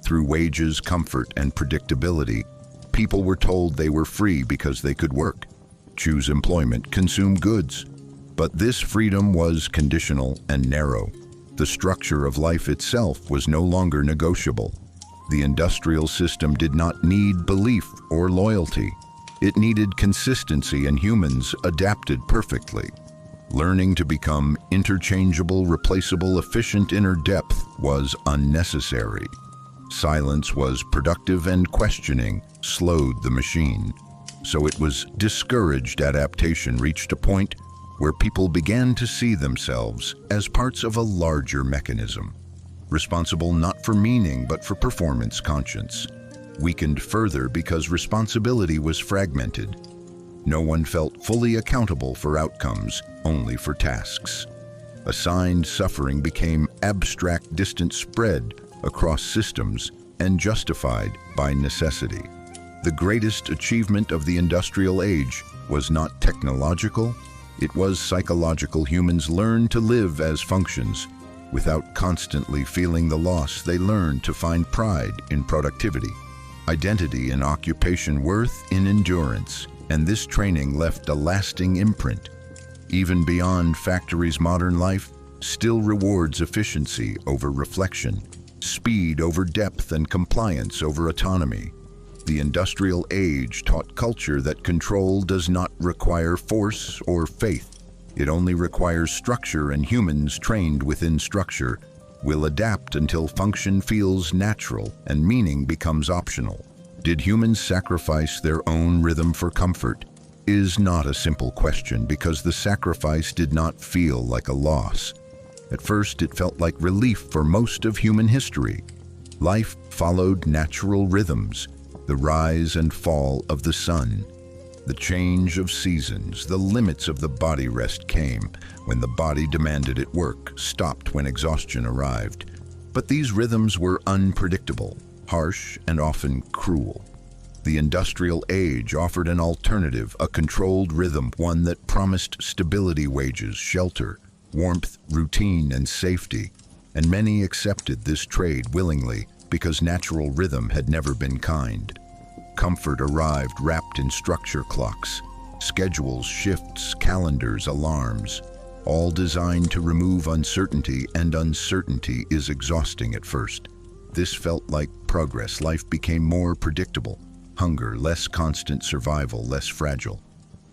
Through wages, comfort, and predictability, people were told they were free because they could work, choose employment, consume goods. But this freedom was conditional and narrow. The structure of life itself was no longer negotiable. The industrial system did not need belief or loyalty. It needed consistency, and humans adapted perfectly. Learning to become interchangeable, replaceable, efficient inner depth was unnecessary. Silence was productive, and questioning slowed the machine. So it was discouraged. Adaptation reached a point where people began to see themselves as parts of a larger mechanism, responsible not for meaning but for performance. Conscience weakened further because responsibility was fragmented. No one felt fully accountable for outcomes, only for tasks. Assigned suffering became abstract, distant, spread across systems, and justified by necessity. The greatest achievement of the industrial age was not technological, it was psychological. Humans learned to live as functions. Without constantly feeling the loss, they learned to find pride in productivity, identity in occupation, worth in endurance, and this training left a lasting imprint. Even beyond factories, modern life still rewards efficiency over reflection, speed over depth, and compliance over autonomy. The industrial age taught culture that control does not require force or faith. It only requires structure, and humans trained within structure will adapt until function feels natural and meaning becomes optional. Did humans sacrifice their own rhythm for comfort? Is not a simple question, because the sacrifice did not feel like a loss. At first, it felt like relief for most of human history. Life followed natural rhythms, the rise and fall of the sun, the change of seasons. The limits of the body rest came when the body demanded it work, stopped when exhaustion arrived. But these rhythms were unpredictable, harsh, and often cruel. The industrial age offered an alternative, a controlled rhythm, one that promised stability, wages, shelter, warmth, routine, and safety. And many accepted this trade willingly because natural rhythm had never been kind. Comfort arrived wrapped in structure, clocks, schedules, shifts, calendars, alarms, all designed to remove uncertainty, and uncertainty is exhausting at first. This felt like progress. Life became more predictable. Hunger, less constant; survival, less fragile.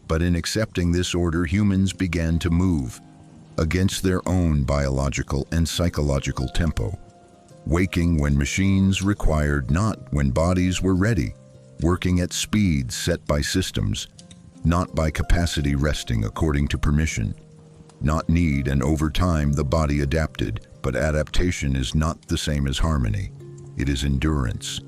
But in accepting this order, humans began to move against their own biological and psychological tempo, waking when machines required, not when bodies were ready, working at speeds set by systems, not by capacity, resting according to permission, not need, and over time the body adapted. But adaptation is not the same as harmony. It is endurance.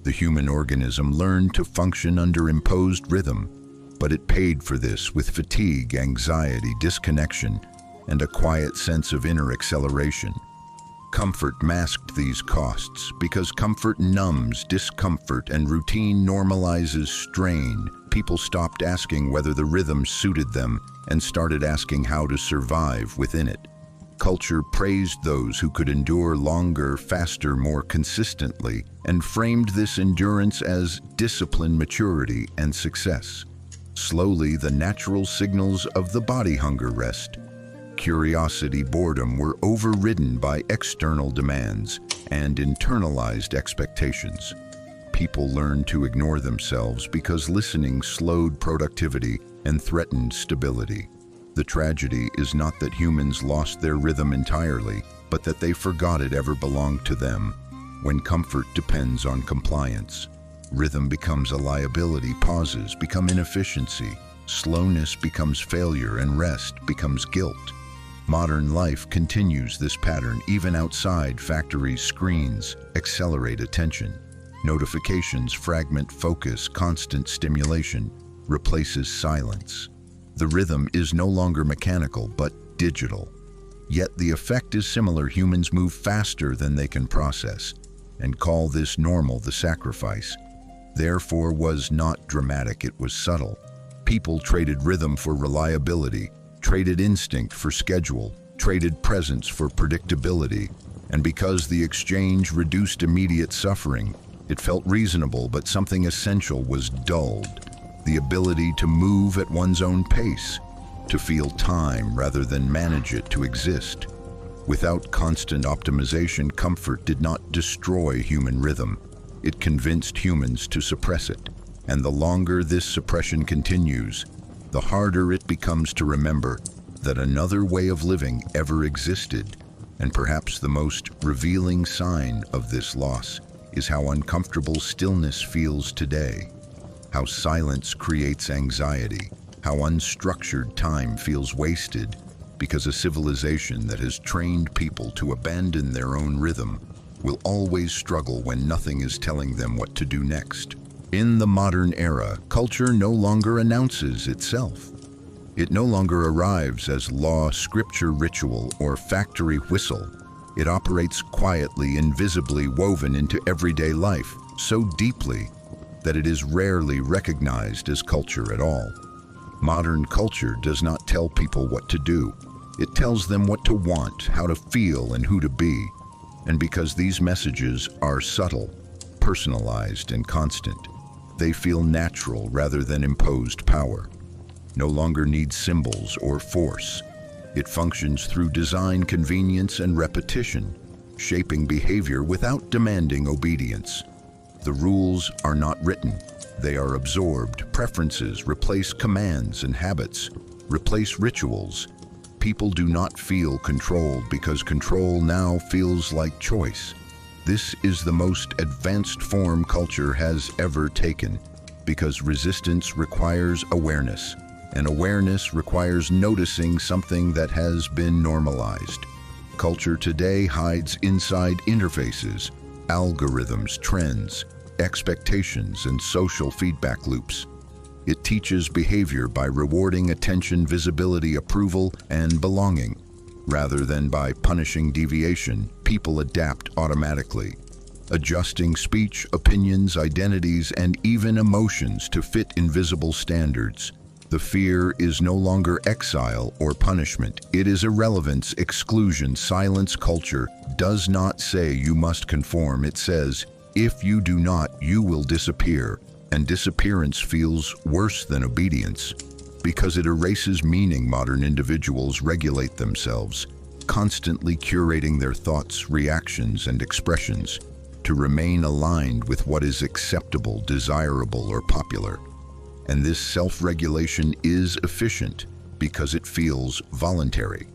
The human organism learned to function under imposed rhythm, but it paid for this with fatigue, anxiety, disconnection, and a quiet sense of inner acceleration. Comfort masked these costs because comfort numbs discomfort and routine normalizes strain. People stopped asking whether the rhythm suited them and started asking how to survive within it. Culture praised those who could endure longer, faster, more consistently, and framed this endurance as discipline, maturity, and success. Slowly, the natural signals of the body, hunger, rest, curiosity, boredom, were overridden by external demands and internalized expectations. People learned to ignore themselves because listening slowed productivity and threatened stability. The tragedy is not that humans lost their rhythm entirely, but that they forgot it ever belonged to them. When comfort depends on compliance, rhythm becomes a liability, pauses become inefficiency, slowness becomes failure, and rest becomes guilt. Modern life continues this pattern. Even outside, factories, screens accelerate attention. Notifications fragment focus. Constant stimulation replaces silence. The rhythm is no longer mechanical, but digital. Yet the effect is similar. Humans move faster than they can process and call this normal. The sacrifice, therefore, was not dramatic, it was subtle. People traded rhythm for reliability, traded instinct for schedule, traded presence for predictability, and because the exchange reduced immediate suffering, it felt reasonable, but something essential was dulled. The ability to move at one's own pace, to feel time rather than manage it, to exist. Without constant optimization, comfort did not destroy human rhythm. It convinced humans to suppress it. And the longer this suppression continues, the harder it becomes to remember that another way of living ever existed. And perhaps the most revealing sign of this loss is how uncomfortable stillness feels today, how silence creates anxiety, how unstructured time feels wasted, because a civilization that has trained people to abandon their own rhythm will always struggle when nothing is telling them what to do next. In the modern era, culture no longer announces itself. It no longer arrives as law, scripture, ritual, or factory whistle. It operates quietly, invisibly woven into everyday life, so deeply that it is rarely recognized as culture at all. Modern culture does not tell people what to do. It tells them what to want, how to feel, and who to be. And because these messages are subtle, personalized, and constant, they feel natural rather than imposed power. No longer needs symbols or force. It functions through design, convenience, and repetition, shaping behavior without demanding obedience. The rules are not written, they are absorbed. Preferences replace commands, and habits replace rituals. People do not feel controlled because control now feels like choice. This is the most advanced form culture has ever taken, because resistance requires awareness, and awareness requires noticing something that has been normalized. Culture today hides inside interfaces, algorithms, trends, expectations, and social feedback loops. It teaches behavior by rewarding attention, visibility, approval, and belonging. Rather than by punishing deviation, people adapt automatically, adjusting speech, opinions, identities, and even emotions to fit invisible standards. The fear is no longer exile or punishment. It is irrelevance, exclusion, silence. Culture does not say you must conform. It says, if you do not, you will disappear. And disappearance feels worse than obedience because it erases meaning. Modern individuals regulate themselves, constantly curating their thoughts, reactions, and expressions to remain aligned with what is acceptable, desirable, or popular. And this self-regulation is efficient because it feels voluntary.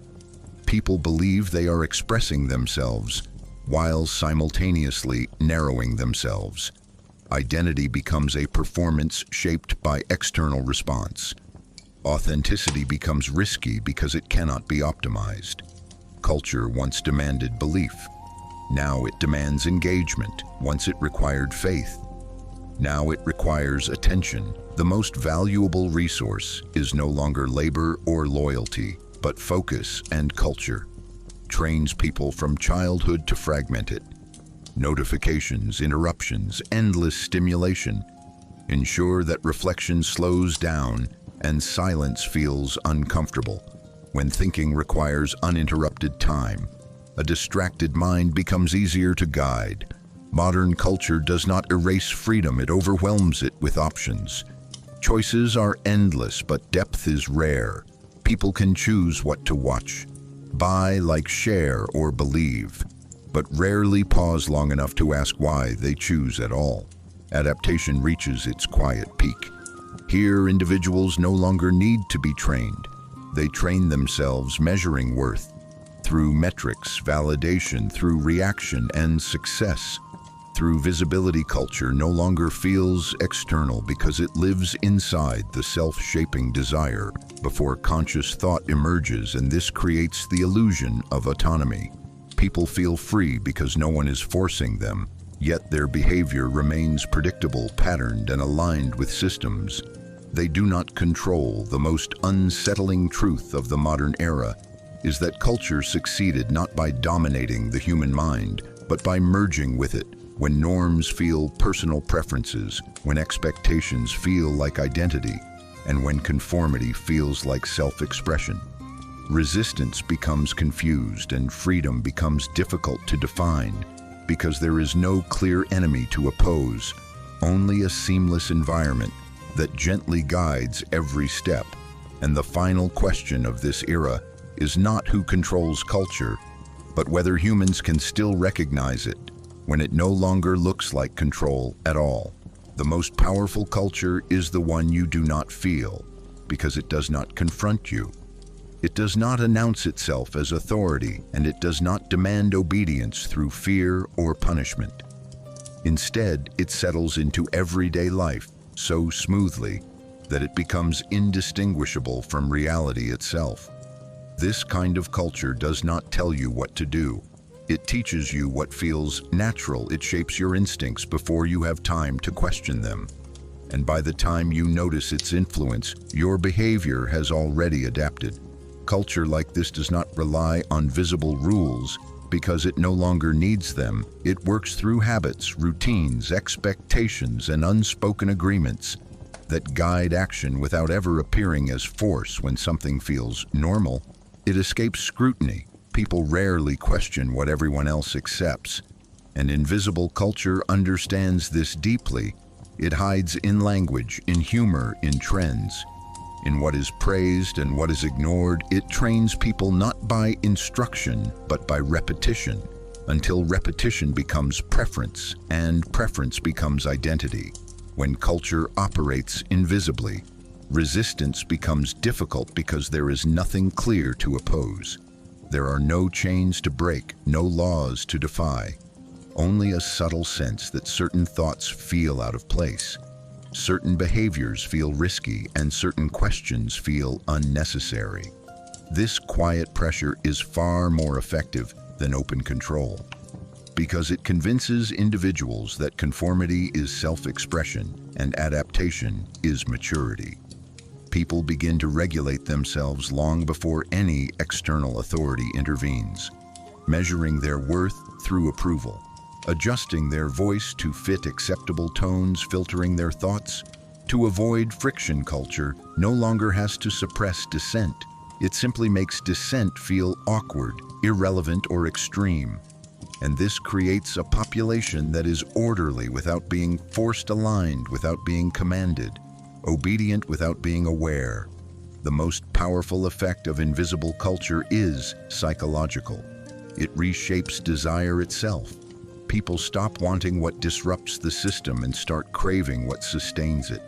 People believe they are expressing themselves while simultaneously narrowing themselves. Identity becomes a performance shaped by external response. Authenticity becomes risky because it cannot be optimized. Culture once demanded belief. Now it demands engagement. Once it required faith. Now it requires attention. The most valuable resource is no longer labor or loyalty, but focus. And culture trains people from childhood to fragment it. Notifications, interruptions, endless stimulation ensure that reflection slows down and silence feels uncomfortable. When thinking requires uninterrupted time, a distracted mind becomes easier to guide. Modern culture does not erase freedom, it overwhelms it with options. Choices are endless, but depth is rare. People can choose what to watch, buy, like, share, or believe, but rarely pause long enough to ask why they choose at all. Adaptation reaches its quiet peak. Here, individuals no longer need to be trained. They train themselves, measuring worth through metrics, validation, through reaction, and success. Through visibility. Culture no longer feels external because it lives inside the self-shaping desire before conscious thought emerges, and this creates the illusion of autonomy. People feel free because no one is forcing them, yet their behavior remains predictable, patterned, and aligned with systems. They do not control. The most unsettling truth of the modern era is that culture succeeded not by dominating the human mind, but by merging with it. When norms feel personal preferences, when expectations feel like identity, and when conformity feels like self-expression, resistance becomes confused and freedom becomes difficult to define because there is no clear enemy to oppose, only a seamless environment that gently guides every step. And the final question of this era is not who controls culture, but whether humans can still recognize it when it no longer looks like control at all. The most powerful culture is the one you do not feel, because it does not confront you. It does not announce itself as authority, and it does not demand obedience through fear or punishment. Instead, it settles into everyday life so smoothly that it becomes indistinguishable from reality itself. This kind of culture does not tell you what to do. It teaches you what feels natural. It shapes your instincts before you have time to question them. And by the time you notice its influence, your behavior has already adapted. Culture like this does not rely on visible rules because it no longer needs them. It works through habits, routines, expectations, and unspoken agreements that guide action without ever appearing as force. When something feels normal, it escapes scrutiny. People rarely question what everyone else accepts. An invisible culture understands this deeply. It hides in language, in humor, in trends, in what is praised and what is ignored. It trains people not by instruction, but by repetition, until repetition becomes preference, and preference becomes identity. When culture operates invisibly, resistance becomes difficult because there is nothing clear to oppose. There are no chains to break, no laws to defy, only a subtle sense that certain thoughts feel out of place, certain behaviors feel risky, and certain questions feel unnecessary. This quiet pressure is far more effective than open control, because it convinces individuals that conformity is self-expression and adaptation is maturity. People begin to regulate themselves long before any external authority intervenes, measuring their worth through approval, adjusting their voice to fit acceptable tones, filtering their thoughts. To avoid friction, culture no longer has to suppress dissent. It simply makes dissent feel awkward, irrelevant, or extreme. And this creates a population that is orderly without being forced, aligned without being commanded, obedient without being aware. The most powerful effect of invisible culture is psychological. It reshapes desire itself. People stop wanting what disrupts the system and start craving what sustains it.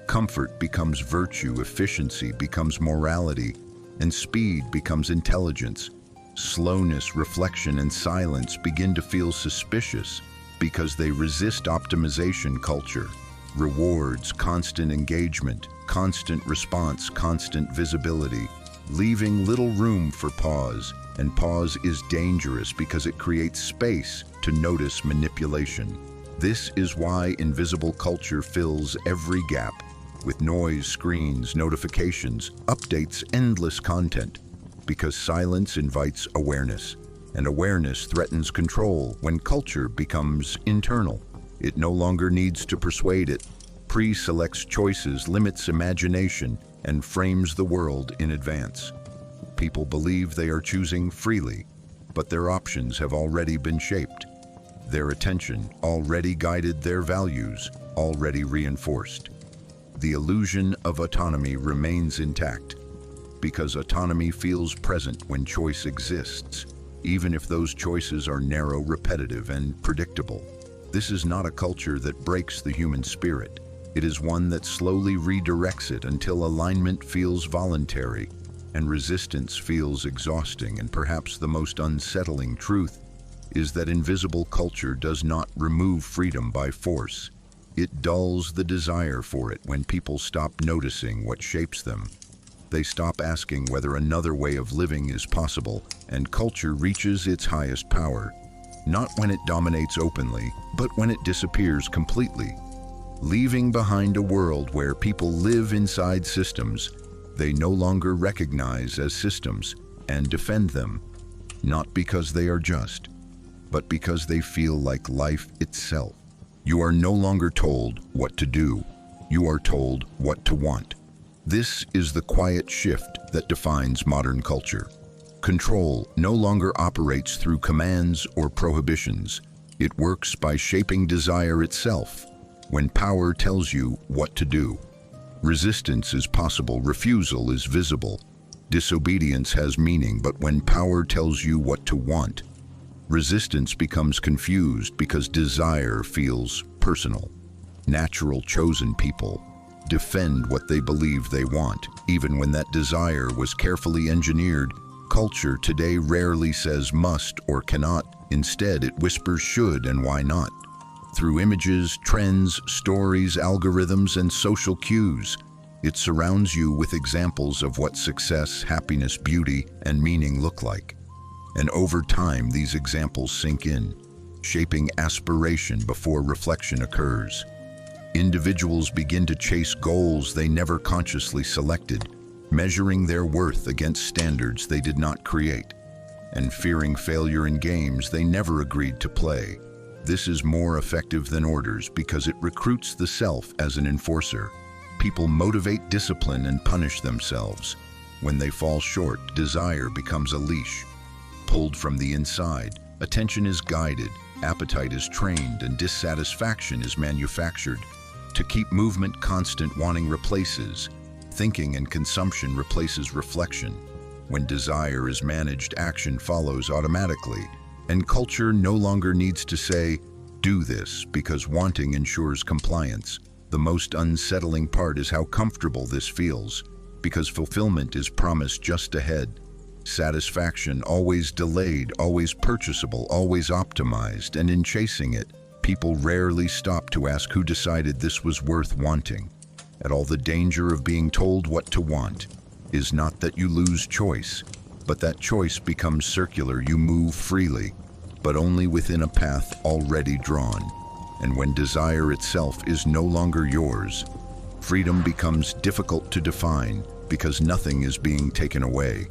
Comfort becomes virtue, efficiency becomes morality, and speed becomes intelligence. Slowness, reflection, and silence begin to feel suspicious because they resist optimization culture. Rewards, constant engagement, constant response, constant visibility, leaving little room for pause. And pause is dangerous because it creates space to notice manipulation. This is why invisible culture fills every gap with noise, screens, notifications, updates, endless content. Because silence invites awareness, and awareness threatens control. When culture becomes internal, it no longer needs to persuade it, pre-selects choices, limits imagination, and frames the world in advance. People believe they are choosing freely, but their options have already been shaped. Their attention already guided, their values already reinforced. The illusion of autonomy remains intact, because autonomy feels present when choice exists, even if those choices are narrow, repetitive, and predictable. This is not a culture that breaks the human spirit. It is one that slowly redirects it until alignment feels voluntary and resistance feels exhausting. And perhaps the most unsettling truth is that invisible culture does not remove freedom by force. It dulls the desire for it. When people stop noticing what shapes them, they stop asking whether another way of living is possible, and culture reaches its highest power, not when it dominates openly, but when it disappears completely, leaving behind a world where people live inside systems they no longer recognize as systems and defend them, not because they are just, but because they feel like life itself. You are no longer told what to do. You are told what to want. This is the quiet shift that defines modern culture. Control no longer operates through commands or prohibitions. It works by shaping desire itself. When power tells you what to do, resistance is possible, refusal is visible, disobedience has meaning. But when power tells you what to want, resistance becomes confused because desire feels personal. Natural, chosen people defend what they believe they want, even when that desire was carefully engineered. Culture today rarely says must or cannot. Instead, it whispers should and why not. Through images, trends, stories, algorithms, and social cues, it surrounds you with examples of what success, happiness, beauty, and meaning look like. And over time, these examples sink in, shaping aspiration before reflection occurs. Individuals begin to chase goals they never consciously selected, measuring their worth against standards they did not create, and fearing failure in games they never agreed to play. This is more effective than orders because it recruits the self as an enforcer. People motivate discipline and punish themselves. When they fall short, desire becomes a leash. Pulled from the inside, attention is guided, appetite is trained, and dissatisfaction is manufactured. To keep movement constant, wanting replaces thinking, and consumption replaces reflection. When desire is managed, action follows automatically. And culture no longer needs to say, do this, because wanting ensures compliance. The most unsettling part is how comfortable this feels, because fulfillment is promised just ahead. Satisfaction always delayed, always purchasable, always optimized, and in chasing it, people rarely stop to ask who decided this was worth wanting. At all the danger of being told what to want, is not that you lose choice, but that choice becomes circular. You move freely, but only within a path already drawn. And when desire itself is no longer yours, freedom becomes difficult to define because nothing is being taken away.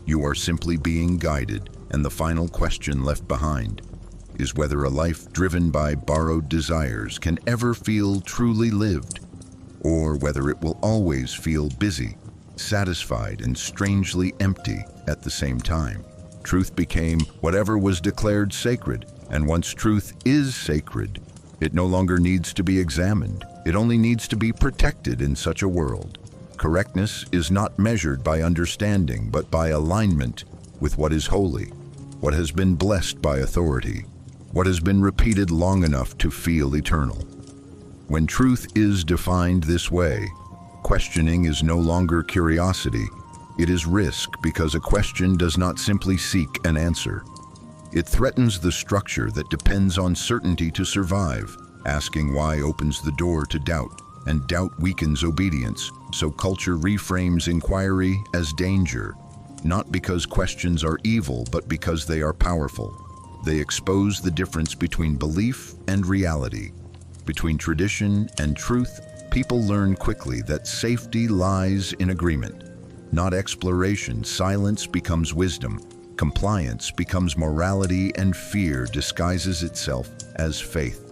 You are simply being guided, and the final question left behind is whether a life driven by borrowed desires can ever feel truly lived, or whether it will always feel busy, satisfied, and strangely empty at the same time. Truth became whatever was declared sacred, and once truth is sacred, it no longer needs to be examined. It only needs to be protected in such a world. Correctness is not measured by understanding, but by alignment with what is holy, what has been blessed by authority, what has been repeated long enough to feel eternal. When truth is defined this way, questioning is no longer curiosity. It is risk, because a question does not simply seek an answer. It threatens the structure that depends on certainty to survive. Asking why opens the door to doubt, and doubt weakens obedience. So culture reframes inquiry as danger, not because questions are evil, but because they are powerful. They expose the difference between belief and reality, between tradition and truth. People learn quickly that safety lies in agreement, not exploration. Silence becomes wisdom, compliance becomes morality, and fear disguises itself as faith.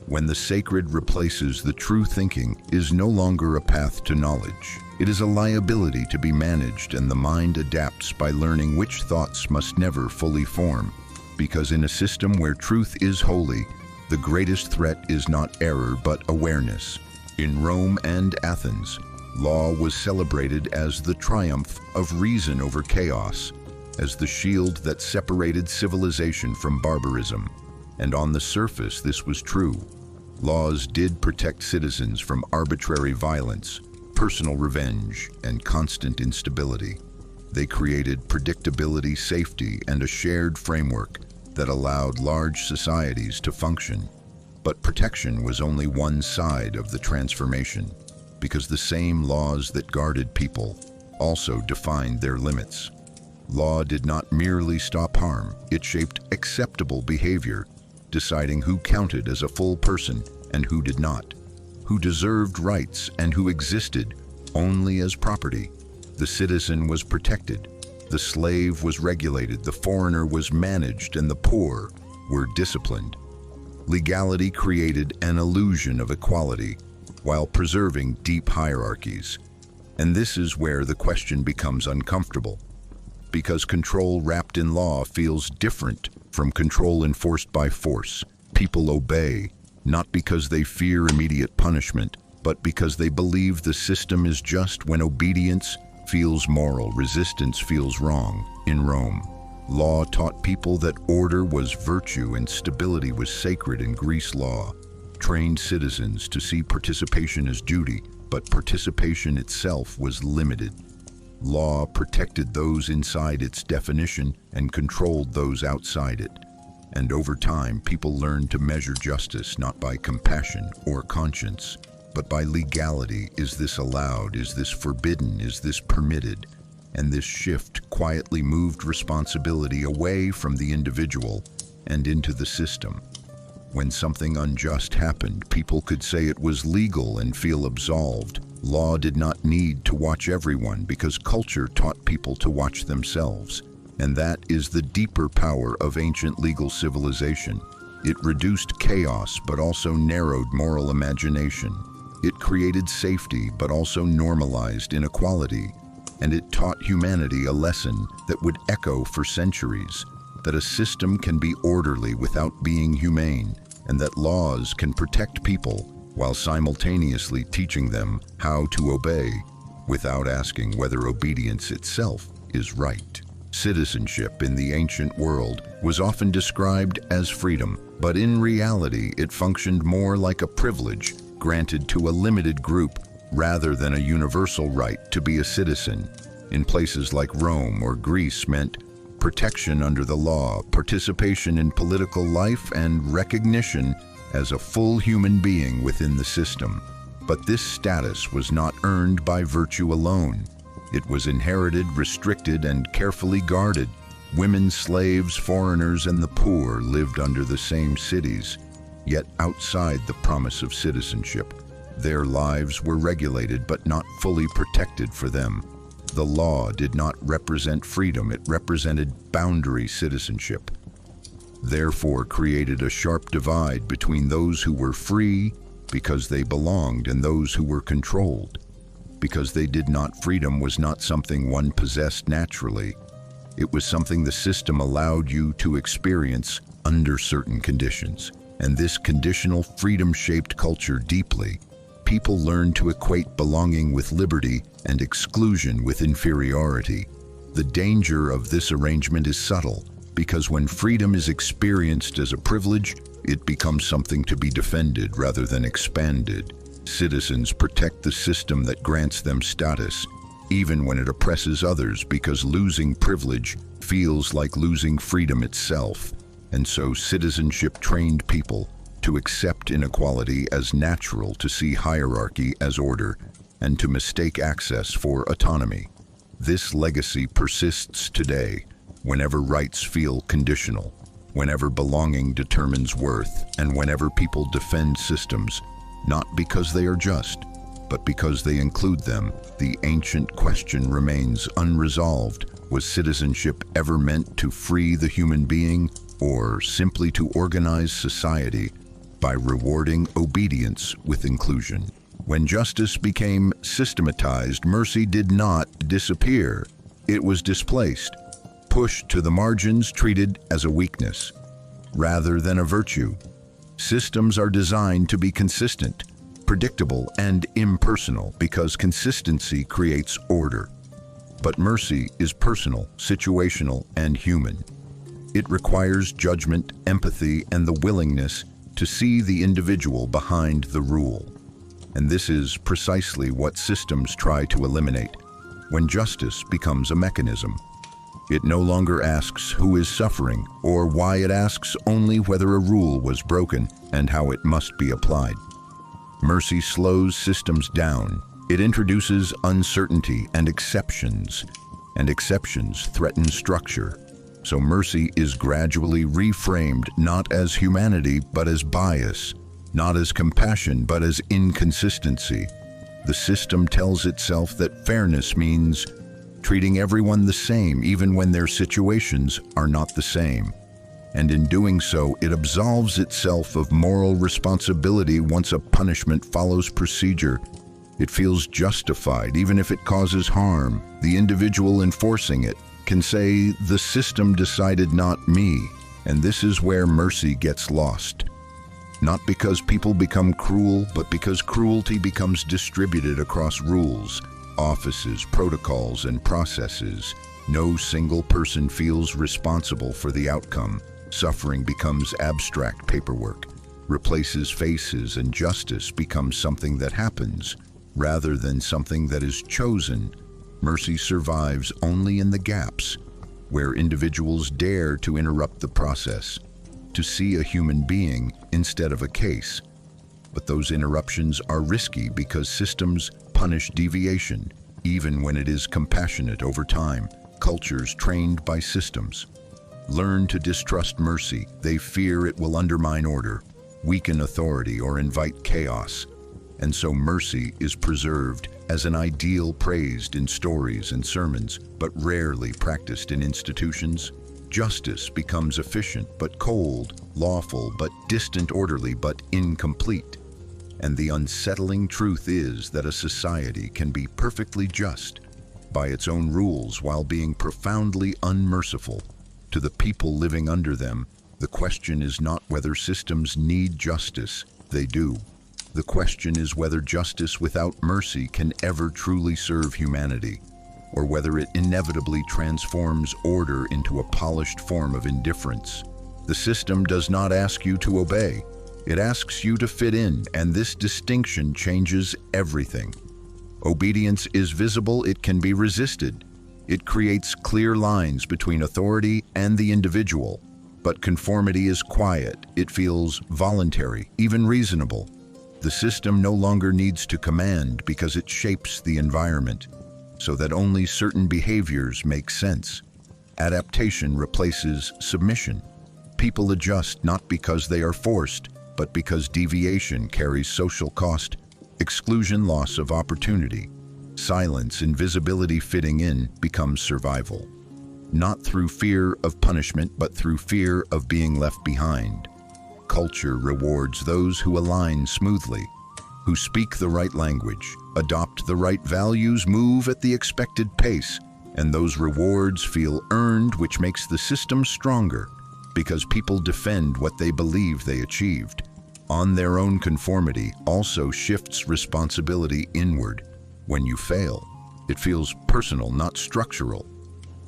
When the sacred replaces the true, thinking is no longer a path to knowledge. It is a liability to be managed, and the mind adapts by learning which thoughts must never fully form. Because in a system where truth is holy, the greatest threat is not error but awareness. In Rome and Athens, law was celebrated as the triumph of reason over chaos, as the shield that separated civilization from barbarism. And on the surface, this was true. Laws did protect citizens from arbitrary violence, personal revenge, and constant instability. They created predictability, safety, and a shared framework that allowed large societies to function. But protection was only one side of the transformation, because the same laws that guarded people also defined their limits. Law did not merely stop harm, it shaped acceptable behavior, deciding who counted as a full person and who did not, who deserved rights and who existed only as property. The citizen was protected, the slave was regulated, the foreigner was managed, and the poor were disciplined. Legality created an illusion of equality while preserving deep hierarchies. And this is where the question becomes uncomfortable, because control wrapped in law feels different from control enforced by force. People obey, not because they fear immediate punishment, but because they believe the system is just. When obedience feels moral, resistance feels wrong. In Rome, law taught people that order was virtue and stability was sacred. In Greece, law trained citizens to see participation as duty, but participation itself was limited. Law protected those inside its definition and controlled those outside it. And over time, people learned to measure justice not by compassion or conscience, but by legality. Is this allowed? Is this forbidden? Is this permitted? And this shift quietly moved responsibility away from the individual and into the system. When something unjust happened, people could say it was legal and feel absolved. Law did not need to watch everyone because culture taught people to watch themselves. And that is the deeper power of ancient legal civilization. It reduced chaos but also narrowed moral imagination. It created safety but also normalized inequality. And it taught humanity a lesson that would echo for centuries, that a system can be orderly without being humane, and that laws can protect people while simultaneously teaching them how to obey without asking whether obedience itself is right. Citizenship in the ancient world was often described as freedom, but in reality it functioned more like a privilege granted to a limited group rather than a universal right to be a citizen. In places like Rome or Greece meant protection under the law, participation in political life, and recognition as a full human being within the system. But this status was not earned by virtue alone. It was inherited, restricted, and carefully guarded. Women, slaves, foreigners, and the poor lived under the same cities, yet outside the promise of citizenship. Their lives were regulated but not fully protected for them. The law did not represent freedom, it represented boundary citizenship. Therefore created a sharp divide between those who were free because they belonged and those who were controlled. Because they did not, freedom was not something one possessed naturally. It was something the system allowed you to experience under certain conditions. And this conditional freedom shaped culture deeply. People learned to equate belonging with liberty and exclusion with inferiority. The danger of this arrangement is subtle, because when freedom is experienced as a privilege, it becomes something to be defended rather than expanded. Citizens protect the system that grants them status, even when it oppresses others, because losing privilege feels like losing freedom itself. And so citizenship trained people to accept inequality as natural, to see hierarchy as order, and to mistake access for autonomy. This legacy persists today, whenever rights feel conditional, whenever belonging determines worth, and whenever people defend systems, not because they are just, but because they include them. The ancient question remains unresolved. Was citizenship ever meant to free the human being, or simply to organize society by rewarding obedience with inclusion? When justice became systematized, mercy did not disappear. It was displaced, pushed to the margins, treated as a weakness rather than a virtue. Systems are designed to be consistent, predictable, and impersonal because consistency creates order. But mercy is personal, situational, and human. It requires judgment, empathy, and the willingness to see the individual behind the rule. And this is precisely what systems try to eliminate. When justice becomes a mechanism, it no longer asks who is suffering or why, it asks only whether a rule was broken and how it must be applied. Mercy slows systems down. It introduces uncertainty and exceptions threaten structure. So mercy is gradually reframed not as humanity but as bias, not as compassion but as inconsistency. The system tells itself that fairness means treating everyone the same even when their situations are not the same. And in doing so, it absolves itself of moral responsibility. Once a punishment follows procedure, it feels justified even if it causes harm. The individual enforcing it can say, "The system decided, not me." And this is where mercy gets lost. Not because people become cruel, but because cruelty becomes distributed across rules, offices, protocols, and processes. No single person feels responsible for the outcome. Suffering becomes abstract paperwork, replaces faces, and justice becomes something that happens rather than something that is chosen. Mercy survives only in the gaps, where individuals dare to interrupt the process, to see a human being instead of a case. But those interruptions are risky because systems punish deviation, even when it is compassionate. Over time, cultures trained by systems learn to distrust mercy. They fear it will undermine order, weaken authority, or invite chaos. And so mercy is preserved as an ideal praised in stories and sermons, but rarely practiced in institutions. Justice becomes efficient but cold, lawful but distant, orderly but incomplete. And the unsettling truth is that a society can be perfectly just by its own rules while being profoundly unmerciful to the people living under them. The question is not whether systems need justice. They do. The question is whether justice without mercy can ever truly serve humanity, or whether it inevitably transforms order into a polished form of indifference. The system does not ask you to obey. It asks you to fit in, and this distinction changes everything. Obedience is visible, it can be resisted. It creates clear lines between authority and the individual. But conformity is quiet, it feels voluntary, even reasonable. The system no longer needs to command because it shapes the environment. so that only certain behaviors make sense. Adaptation replaces submission. People adjust not because they are forced, but because deviation carries social cost, exclusion, loss of opportunity. Silence, invisibility, fitting in becomes survival. Not through fear of punishment, but through fear of being left behind. Culture rewards those who align smoothly, who speak the right language, adopt the right values, move at the expected pace, and those rewards feel earned, which makes the system stronger, because people defend what they believe they achieved. On their own, conformity also shifts responsibility inward. When you fail, it feels personal, not structural.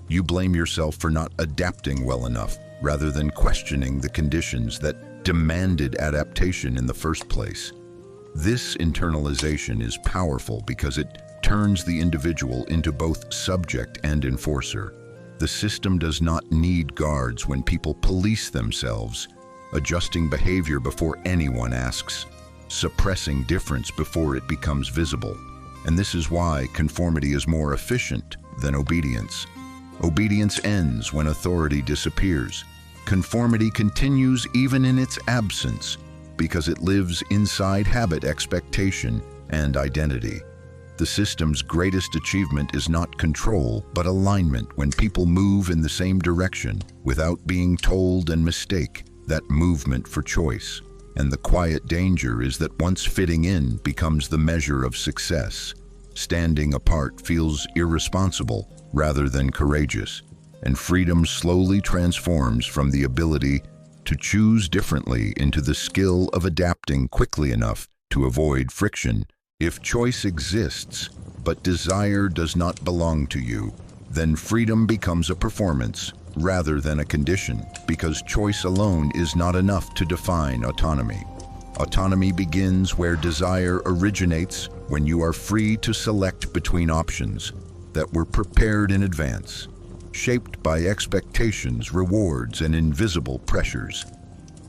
You blame yourself for not adapting well enough, rather than questioning the conditions that demanded adaptation in the first place. This internalization is powerful because it turns the individual into both subject and enforcer. The system does not need guards when people police themselves, adjusting behavior before anyone asks, suppressing difference before it becomes visible. And this is why conformity is more efficient than obedience. Obedience ends when authority disappears. Conformity continues even in its absence because it lives inside habit, expectation, and identity. The system's greatest achievement is not control, but alignment. When people move in the same direction without being told and mistake that movement for choice. And the quiet danger is that once fitting in becomes the measure of success, standing apart feels irresponsible rather than courageous, and freedom slowly transforms from the ability to choose differently into the skill of adapting quickly enough to avoid friction. If choice exists, but desire does not belong to you, then freedom becomes a performance rather than a condition, because choice alone is not enough to define autonomy. Autonomy begins where desire originates, when you are free to select between options that were prepared in advance, shaped by expectations, rewards, and invisible pressures.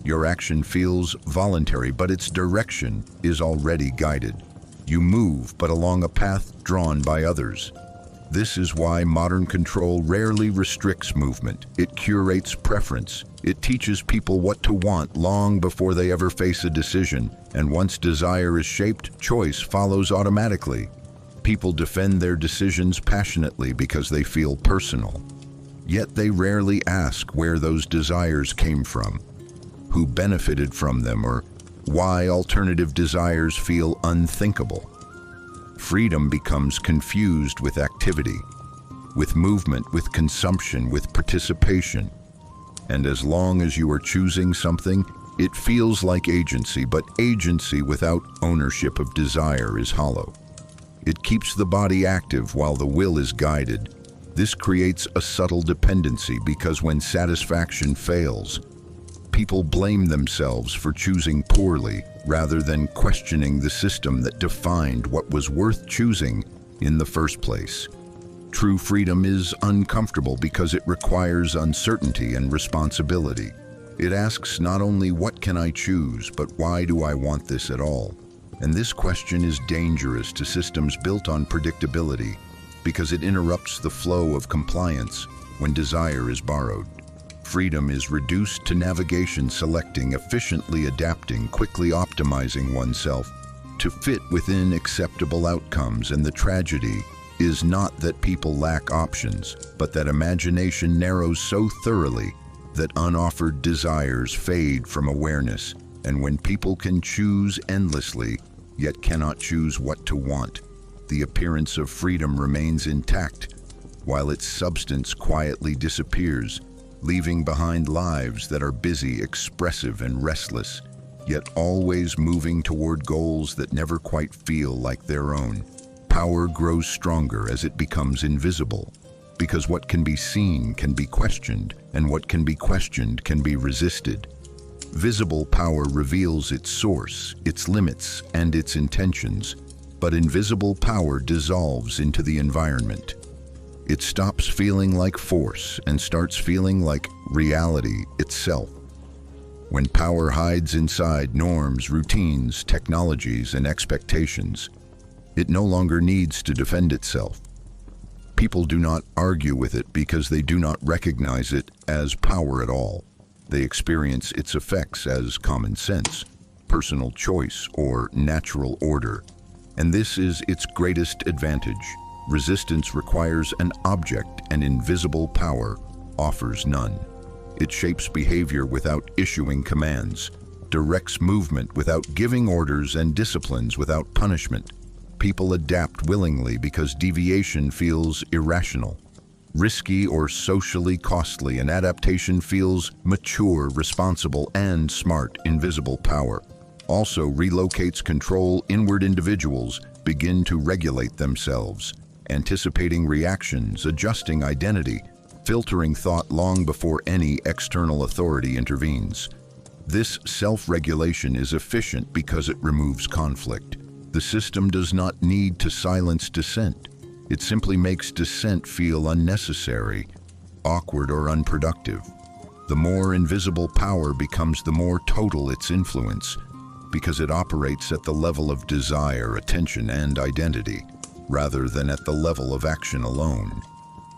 Your action feels voluntary, but its direction is already guided. You move, but along a path drawn by others. This is why modern control rarely restricts movement. It curates preference. It teaches people what to want long before they ever face a decision. And once desire is shaped, choice follows automatically. People defend their decisions passionately because they feel personal. Yet they rarely ask where those desires came from, who benefited from them, or why alternative desires feel unthinkable. Freedom becomes confused with activity, with movement, with consumption, with participation. And as long as you are choosing something, it feels like agency, but agency without ownership of desire is hollow. It keeps the body active while the will is guided. This creates a subtle dependency because when satisfaction fails, people blame themselves for choosing poorly rather than questioning the system that defined what was worth choosing in the first place. True freedom is uncomfortable because it requires uncertainty and responsibility. It asks not only what can I choose, but why do I want this at all? And this question is dangerous to systems built on predictability because it interrupts the flow of compliance when desire is borrowed. Freedom is reduced to navigation, selecting, efficiently adapting, quickly optimizing oneself to fit within acceptable outcomes. And the tragedy is not that people lack options, but that imagination narrows so thoroughly that unoffered desires fade from awareness. And when people can choose endlessly, yet cannot choose what to want, the appearance of freedom remains intact, while its substance quietly disappears, leaving behind lives that are busy, expressive, and restless, yet always moving toward goals that never quite feel like their own. Power grows stronger as it becomes invisible, because what can be seen can be questioned, and what can be questioned can be resisted. Visible power reveals its source, its limits, and its intentions, but invisible power dissolves into the environment. It stops feeling like force and starts feeling like reality itself. When power hides inside norms, routines, technologies, and expectations, it no longer needs to defend itself. People do not argue with it because they do not recognize it as power at all. They experience its effects as common sense, personal choice, or natural order. And this is its greatest advantage. Resistance requires an object, and invisible power offers none. It shapes behavior without issuing commands, directs movement without giving orders, and disciplines without punishment. People adapt willingly because deviation feels irrational, risky, or socially costly, and adaptation feels mature, responsible, and smart. Invisible power also relocates control. Inward individuals begin to regulate themselves, anticipating reactions, adjusting identity, filtering thought long before any external authority intervenes. This self-regulation is efficient because it removes conflict. The system does not need to silence dissent. It simply makes dissent feel unnecessary, awkward, or unproductive. The more invisible power becomes, the more total its influence, because it operates at the level of desire, attention, and identity, rather than at the level of action alone.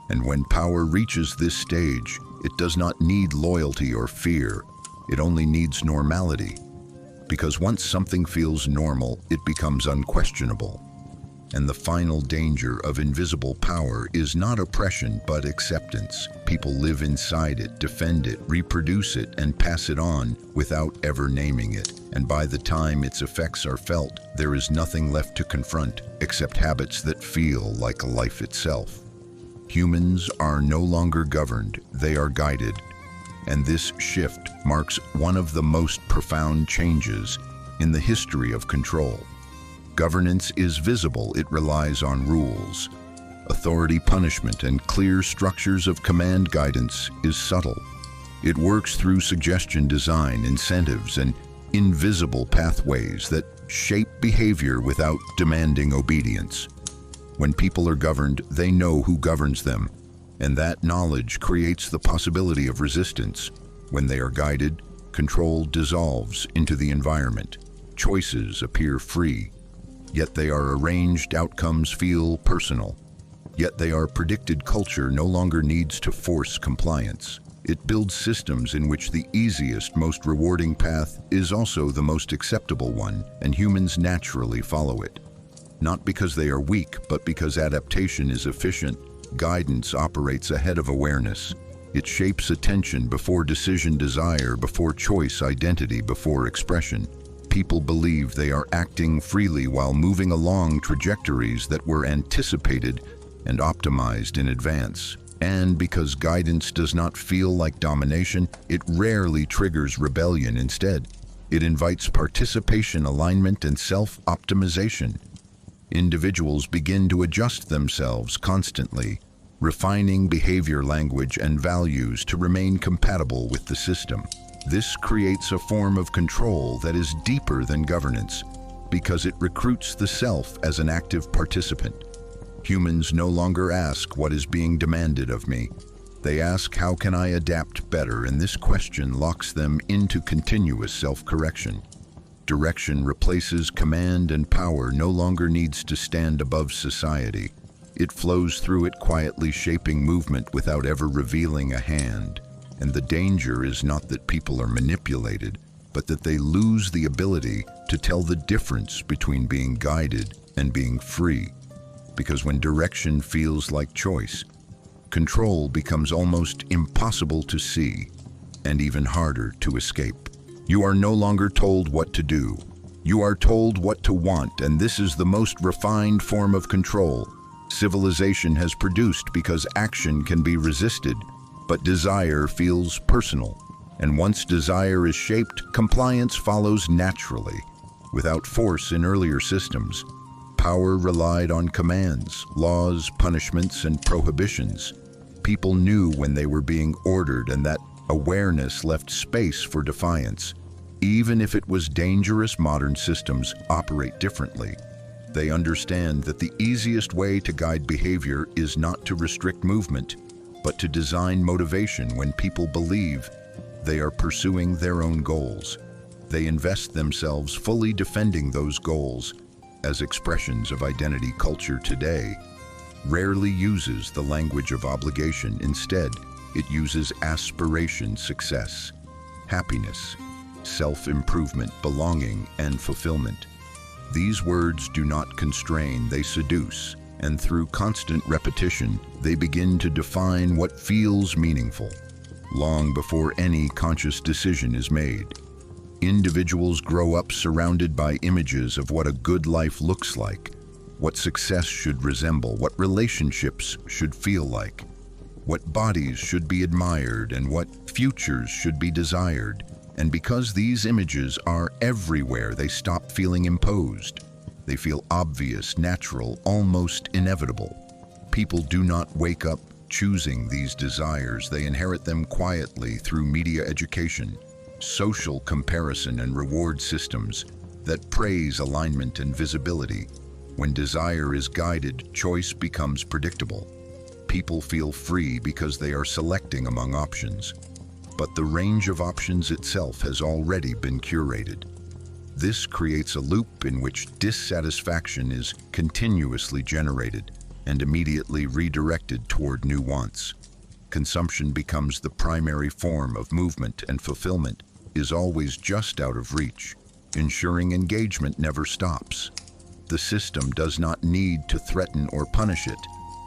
And when power reaches this stage, it does not need loyalty or fear. It only needs normality. Because once something feels normal, it becomes unquestionable. And the final danger of invisible power is not oppression, but acceptance. People live inside it, defend it, reproduce it, and pass it on without ever naming it. And by the time its effects are felt, there is nothing left to confront except habits that feel like life itself. Humans are no longer governed, they are guided. And this shift marks one of the most profound changes in the history of control. Governance is visible, it relies on rules. Authority, punishment, and clear structures of command. Guidance is subtle. It works through suggestion, design, incentives, and invisible pathways that shape behavior without demanding obedience. When people are governed, they know who governs them, and that knowledge creates the possibility of resistance. When they are guided, control dissolves into the environment. Choices appear free, yet they are arranged. Outcomes feel personal, yet they are predicted. Culture no longer needs to force compliance. It builds systems in which the easiest, most rewarding path is also the most acceptable one, and humans naturally follow it. Not because they are weak, but because adaptation is efficient. Guidance operates ahead of awareness. It shapes attention before decision, desire before choice, identity before expression. People believe they are acting freely while moving along trajectories that were anticipated and optimized in advance. And because guidance does not feel like domination, it rarely triggers rebellion. Instead, it invites participation, alignment, and self-optimization. Individuals begin to adjust themselves constantly, refining behavior, language, and values to remain compatible with the system. This creates a form of control that is deeper than governance, because it recruits the self as an active participant. Humans no longer ask, "What is being demanded of me?" They ask, "How can I adapt better?" And this question locks them into continuous self-correction. Direction replaces command, and power no longer needs to stand above society. It flows through it quietly, shaping movement without ever revealing a hand. And the danger is not that people are manipulated, but that they lose the ability to tell the difference between being guided and being free. Because when direction feels like choice, control becomes almost impossible to see and even harder to escape. You are no longer told what to do. You are told what to want, and this is the most refined form of control civilization has produced, because action can be resisted, but desire feels personal. And once desire is shaped, compliance follows naturally, without force. In earlier systems, power relied on commands, laws, punishments, and prohibitions. People knew when they were being ordered, and that awareness left space for defiance. Even if it was dangerous, modern systems operate differently. They understand that the easiest way to guide behavior is not to restrict movement, but to design motivation. When people believe they are pursuing their own goals, they invest themselves fully defending those goals as expressions of identity. Culture today rarely uses the language of obligation. Instead, it uses aspiration, success, happiness, self-improvement, belonging, and fulfillment. These words do not constrain, they seduce, and through constant repetition, they begin to define what feels meaningful, long before any conscious decision is made. Individuals grow up surrounded by images of what a good life looks like, what success should resemble, what relationships should feel like, what bodies should be admired, and what futures should be desired. And because these images are everywhere, they stop feeling imposed. They feel obvious, natural, almost inevitable. People do not wake up choosing these desires. They inherit them quietly through media education, social comparison, and reward systems that praise alignment and visibility. When desire is guided, choice becomes predictable. People feel free because they are selecting among options. But the range of options itself has already been curated. This creates a loop in which dissatisfaction is continuously generated and immediately redirected toward new wants. Consumption becomes the primary form of movement, and fulfillment is always just out of reach, ensuring engagement never stops. The system does not need to threaten or punish it,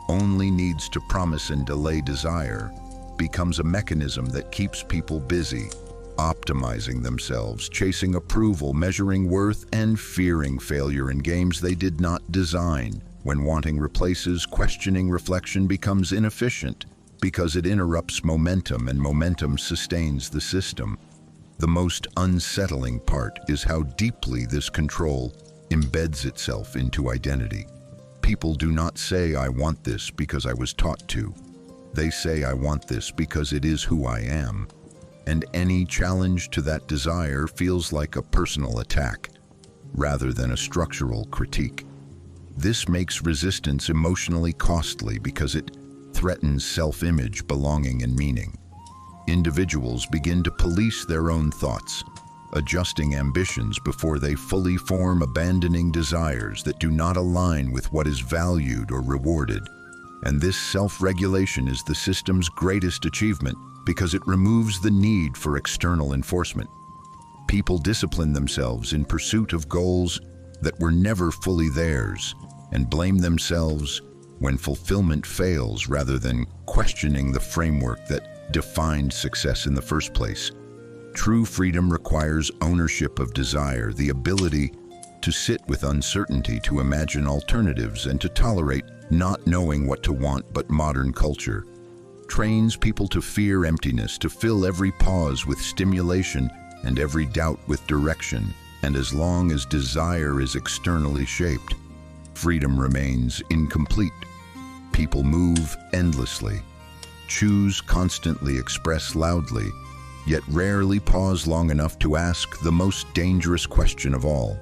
only needs to promise and delay desire, becomes a mechanism that keeps people busy, optimizing themselves, chasing approval, measuring worth, and fearing failure in games they did not design. When wanting replaces questioning, reflection becomes inefficient because it interrupts momentum, and momentum sustains the system. The most unsettling part is how deeply this control embeds itself into identity. People do not say, "I want this because I was taught to." They say, "I want this because it is who I am." And any challenge to that desire feels like a personal attack, rather than a structural critique. This makes resistance emotionally costly because it threatens self-image, belonging, and meaning. Individuals begin to police their own thoughts, adjusting ambitions before they fully form, abandoning desires that do not align with what is valued or rewarded. And this self-regulation is the system's greatest achievement because it removes the need for external enforcement. People discipline themselves in pursuit of goals that were never fully theirs, and blame themselves when fulfillment fails rather than questioning the framework that defined success in the first place. True freedom requires ownership of desire, the ability to sit with uncertainty, to imagine alternatives, and to tolerate not knowing what to want. But modern culture trains people to fear emptiness, to fill every pause with stimulation and every doubt with direction. And as long as desire is externally shaped, freedom remains incomplete. People move endlessly, choose constantly, express loudly, yet rarely pause long enough to ask the most dangerous question of all.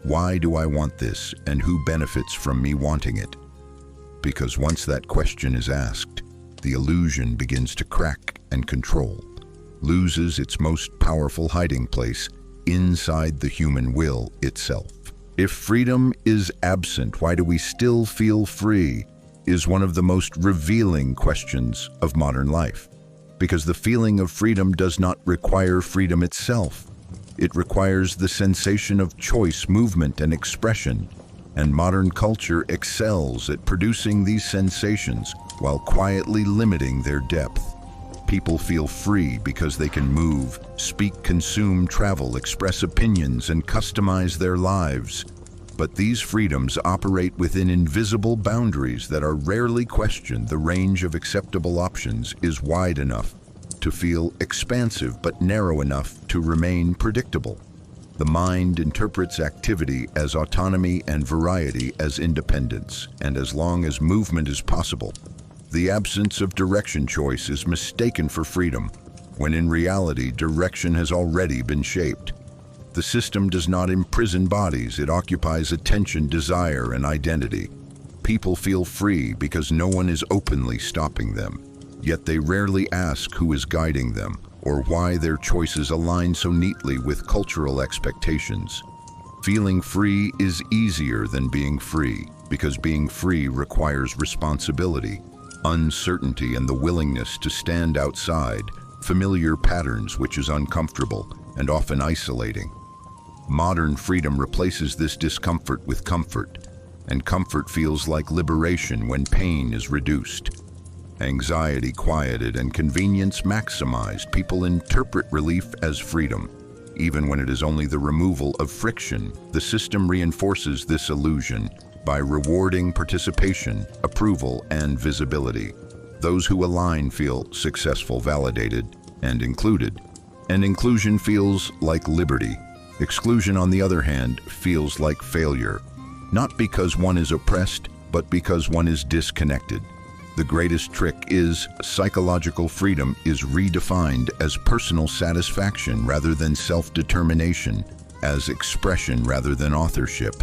Why do I want this, and who benefits from me wanting it? Because once that question is asked, the illusion begins to crack, and control loses its most powerful hiding place inside the human will itself. If freedom is absent, why do we still feel free? Is one of the most revealing questions of modern life. Because the feeling of freedom does not require freedom itself. It requires the sensation of choice, movement, and expression. And modern culture excels at producing these sensations while quietly limiting their depth. People feel free because they can move, speak, consume, travel, express opinions, and customize their lives. But these freedoms operate within invisible boundaries that are rarely questioned. The range of acceptable options is wide enough to feel expansive, but narrow enough to remain predictable. The mind interprets activity as autonomy and variety as independence, and as long as movement is possible, the absence of direction choice is mistaken for freedom, when in reality direction has already been shaped. The system does not imprison bodies, it occupies attention, desire, and identity. People feel free because no one is openly stopping them, yet they rarely ask who is guiding them or why their choices align so neatly with cultural expectations. Feeling free is easier than being free because being free requires responsibility, uncertainty, and the willingness to stand outside familiar patterns, which is uncomfortable and often isolating. Modern freedom replaces this discomfort with comfort, and comfort feels like liberation when pain is reduced. Anxiety quieted and convenience maximized, people interpret relief as freedom. Even when it is only the removal of friction, the system reinforces this illusion by rewarding participation, approval, and visibility. Those who align feel successful, validated, and included. And inclusion feels like liberty. Exclusion, on the other hand, feels like failure. Not because one is oppressed, but because one is disconnected. The greatest trick is psychological freedom is redefined as personal satisfaction rather than self-determination, as expression rather than authorship.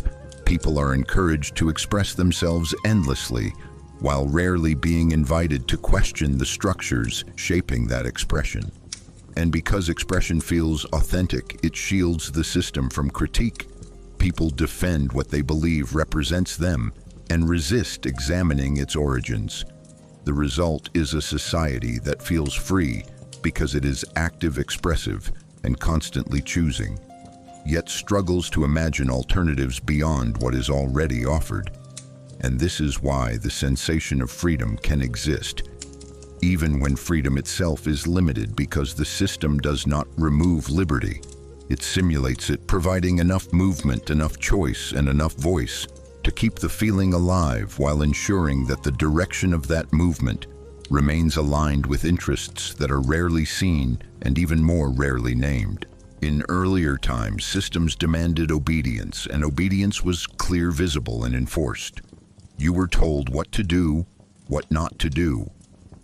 People are encouraged to express themselves endlessly, while rarely being invited to question the structures shaping that expression. And because expression feels authentic, it shields the system from critique. People defend what they believe represents them and resist examining its origins. The result is a society that feels free because it is active, expressive, and constantly choosing, yet struggles to imagine alternatives beyond what is already offered. And this is why the sensation of freedom can exist, even when freedom itself is limited, because the system does not remove liberty. It simulates it, providing enough movement, enough choice, and enough voice to keep the feeling alive while ensuring that the direction of that movement remains aligned with interests that are rarely seen and even more rarely named. In earlier times, systems demanded obedience, and obedience was clear, visible, and enforced. You were told what to do, what not to do,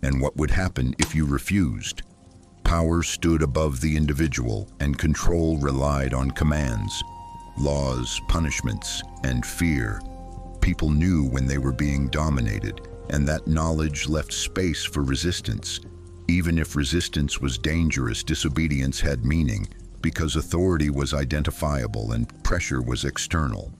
and what would happen if you refused. Power stood above the individual, and control relied on commands, laws, punishments, and fear. People knew when they were being dominated, and that knowledge left space for resistance. Even if resistance was dangerous, disobedience had meaning, because authority was identifiable and pressure was external.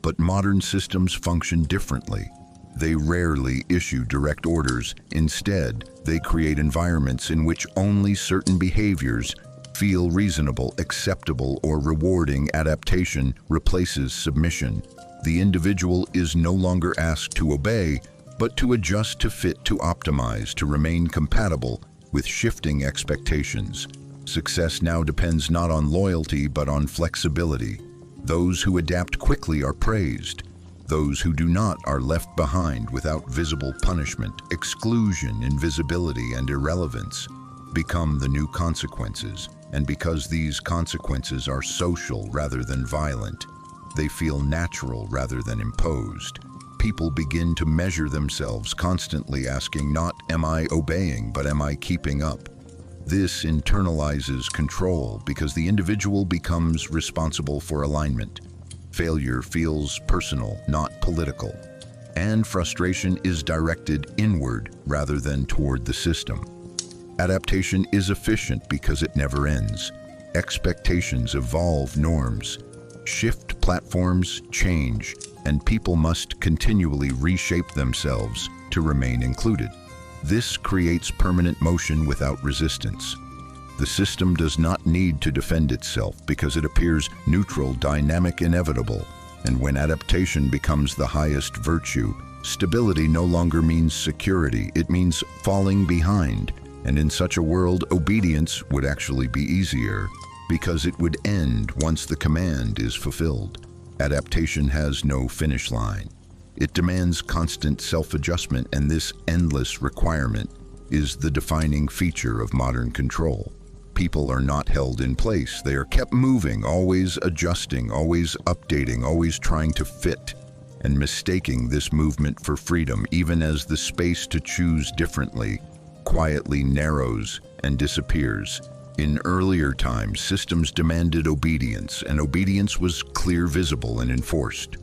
But modern systems function differently. They rarely issue direct orders. Instead, they create environments in which only certain behaviors feel reasonable, acceptable, or rewarding. Adaptation replaces submission. The individual is no longer asked to obey, but to adjust, to fit, to optimize, to remain compatible with shifting expectations. Success now depends not on loyalty, but on flexibility. Those who adapt quickly are praised. Those who do not are left behind without visible punishment. Exclusion, invisibility, and irrelevance become the new consequences. And because these consequences are social rather than violent, they feel natural rather than imposed. People begin to measure themselves, constantly asking not, am I obeying, but am I keeping up? This internalizes control because the individual becomes responsible for alignment. Failure feels personal, not political. And frustration is directed inward rather than toward the system. Adaptation is efficient because it never ends. Expectations evolve, norms shift, platforms change, and people must continually reshape themselves to remain included. This creates permanent motion without resistance. The system does not need to defend itself because it appears neutral, dynamic, inevitable. And when adaptation becomes the highest virtue, stability no longer means security, it means falling behind. And in such a world, obedience would actually be easier because it would end once the command is fulfilled. Adaptation has no finish line. It demands constant self-adjustment, and this endless requirement is the defining feature of modern control. People are not held in place. They are kept moving, always adjusting, always updating, always trying to fit, and mistaking this movement for freedom, even as the space to choose differently quietly narrows and disappears. In earlier times, systems demanded obedience, and obedience was clear, visible, and enforced.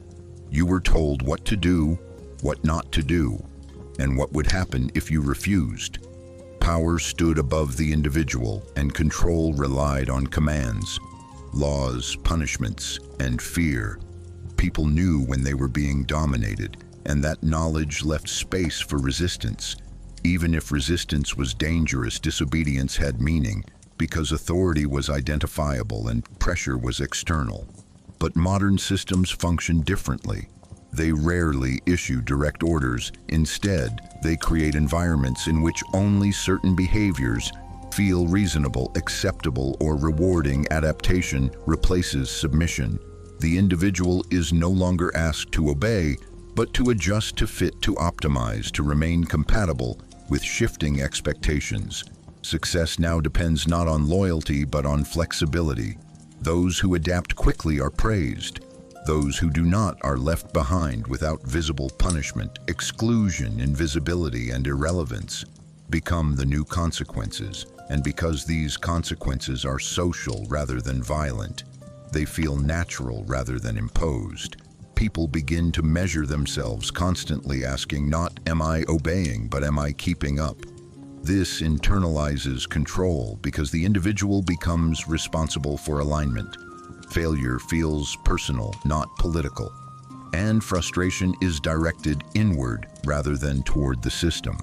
You were told what to do, what not to do, and what would happen if you refused. Power stood above the individual, and control relied on commands, laws, punishments, and fear. People knew when they were being dominated, and that knowledge left space for resistance. Even if resistance was dangerous, disobedience had meaning, because authority was identifiable and pressure was external. But modern systems function differently. They rarely issue direct orders. Instead, they create environments in which only certain behaviors feel reasonable, acceptable, or rewarding. Adaptation replaces submission. The individual is no longer asked to obey, but to adjust, to fit, to optimize, to remain compatible with shifting expectations. Success now depends not on loyalty, but on flexibility. Those who adapt quickly are praised. Those who do not are left behind without visible punishment. Exclusion, invisibility, and irrelevance become the new consequences. And because these consequences are social rather than violent, they feel natural rather than imposed. People begin to measure themselves, constantly asking, not am I obeying, but am I keeping up? This internalizes control because the individual becomes responsible for alignment. Failure feels personal, not political. And frustration is directed inward rather than toward the system.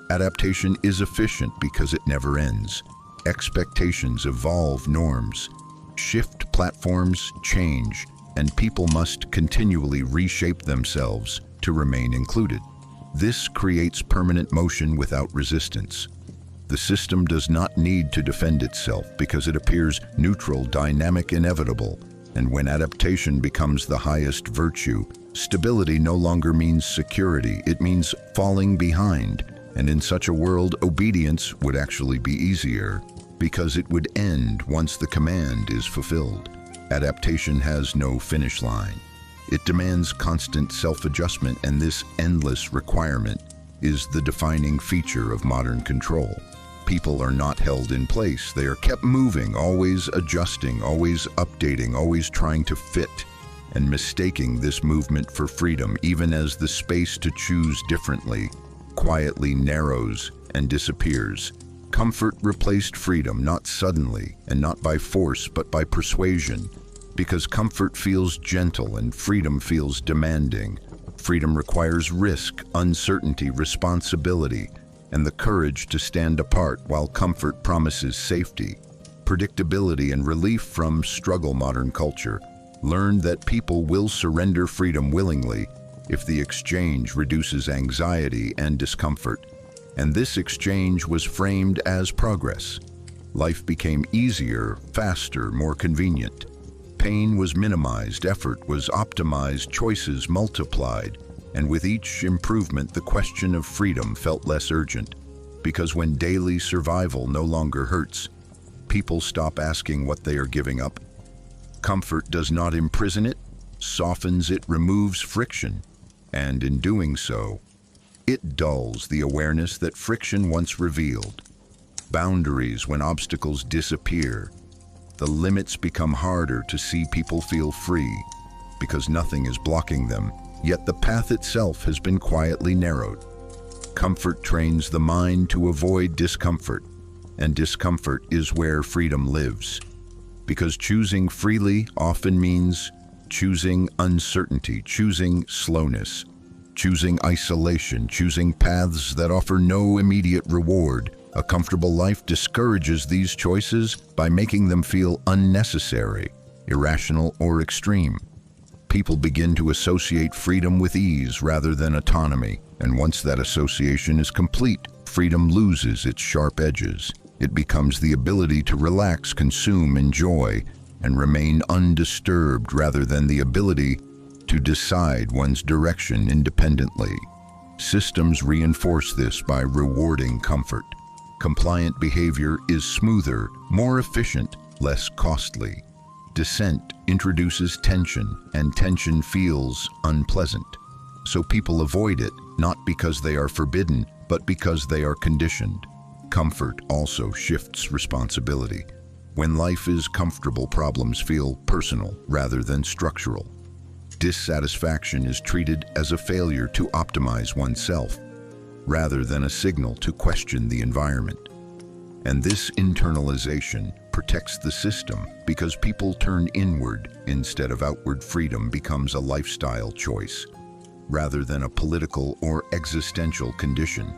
Adaptation is efficient because it never ends. Expectations evolve, norms shift, platforms change, and people must continually reshape themselves to remain included. This creates permanent motion without resistance. The system does not need to defend itself because it appears neutral, dynamic, inevitable. And when adaptation becomes the highest virtue, stability no longer means security, it means falling behind. And in such a world, obedience would actually be easier because it would end once the command is fulfilled. Adaptation has no finish line. It demands constant self-adjustment, and this endless requirement is the defining feature of modern control. People are not held in place. They are kept moving, always adjusting, always updating, always trying to fit, and mistaking this movement for freedom, even as the space to choose differently quietly narrows and disappears. Comfort replaced freedom, not suddenly, and not by force, but by persuasion. Because comfort feels gentle and freedom feels demanding. Freedom requires risk, uncertainty, responsibility, and the courage to stand apart, while comfort promises safety, predictability, and relief from struggle. Modern culture learned that people will surrender freedom willingly if the exchange reduces anxiety and discomfort. And this exchange was framed as progress. Life became easier, faster, more convenient. Pain was minimized, effort was optimized, choices multiplied, and with each improvement, the question of freedom felt less urgent. Because when daily survival no longer hurts, people stop asking what they are giving up. Comfort does not imprison it, softens it, removes friction, and in doing so, it dulls the awareness that friction once revealed. Boundaries, when obstacles disappear, the limits become harder to see. People feel free because nothing is blocking them, yet the path itself has been quietly narrowed. Comfort trains the mind to avoid discomfort, and discomfort is where freedom lives. Because choosing freely often means choosing uncertainty, choosing slowness, choosing isolation, choosing paths that offer no immediate reward. A comfortable life discourages these choices by making them feel unnecessary, irrational, or extreme. People begin to associate freedom with ease rather than autonomy, and once that association is complete, freedom loses its sharp edges. It becomes the ability to relax, consume, enjoy, and remain undisturbed rather than the ability to decide one's direction independently. Systems reinforce this by rewarding comfort. Compliant behavior is smoother, more efficient, less costly. Dissent introduces tension, and tension feels unpleasant. So people avoid it, not because they are forbidden, but because they are conditioned. Comfort also shifts responsibility. When life is comfortable, problems feel personal rather than structural. Dissatisfaction is treated as a failure to optimize oneself, rather than a signal to question the environment. And this internalization protects the system because people turn inward instead of outward. Freedom becomes a lifestyle choice. rather than a political or existential condition,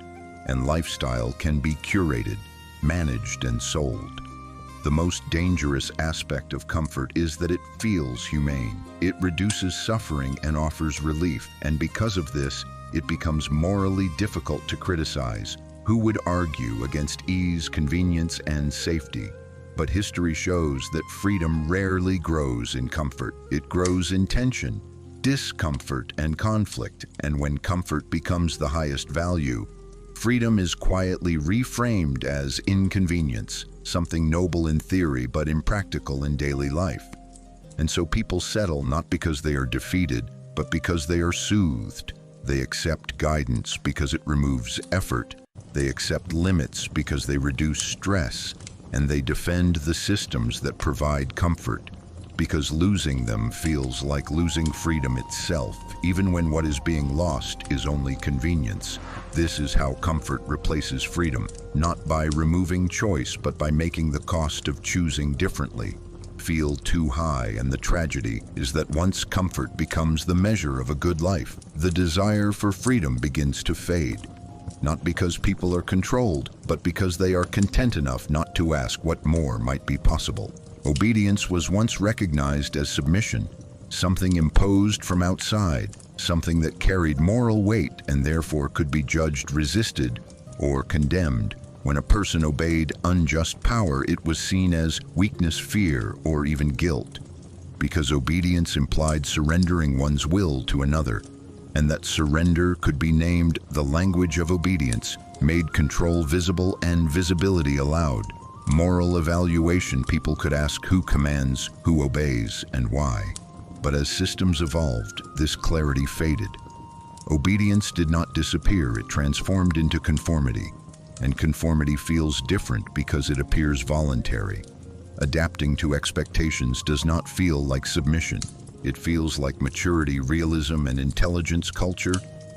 and lifestyle can be curated, managed, and sold. The most dangerous aspect of comfort is that it feels humane. It reduces suffering and offers relief, and because of this, it becomes morally difficult to criticize. Who would argue against ease, convenience, and safety? But history shows that freedom rarely grows in comfort. It grows in tension, discomfort, and conflict, and when comfort becomes the highest value, freedom is quietly reframed as inconvenience, something noble in theory but impractical in daily life. And so people settle not because they are defeated, but because they are soothed. They accept guidance because it removes effort. They accept limits because they reduce stress. And they defend the systems that provide comfort, because losing them feels like losing freedom itself, even when what is being lost is only convenience. This is how comfort replaces freedom, not by removing choice, but by making the cost of choosing differently feel too high. And the tragedy is that once comfort becomes the measure of a good life, the desire for freedom begins to fade. Not because people are controlled, but because they are content enough not to ask what more might be possible. Obedience was once recognized as submission, something imposed from outside, something that carried moral weight and therefore could be judged resisted or condemned. When a person obeyed unjust power, it was seen as weakness, fear, or even guilt, because obedience implied surrendering one's will to another, and that surrender could be named the language of obedience, made control visible and visibility allowed. Moral evaluation, people could ask who commands, who obeys, and why. But as systems evolved, this clarity faded. Obedience did not disappear, it transformed into conformity. And conformity feels different because it appears voluntary. Adapting to expectations does not feel like submission. It feels like maturity. Realism and intelligence culture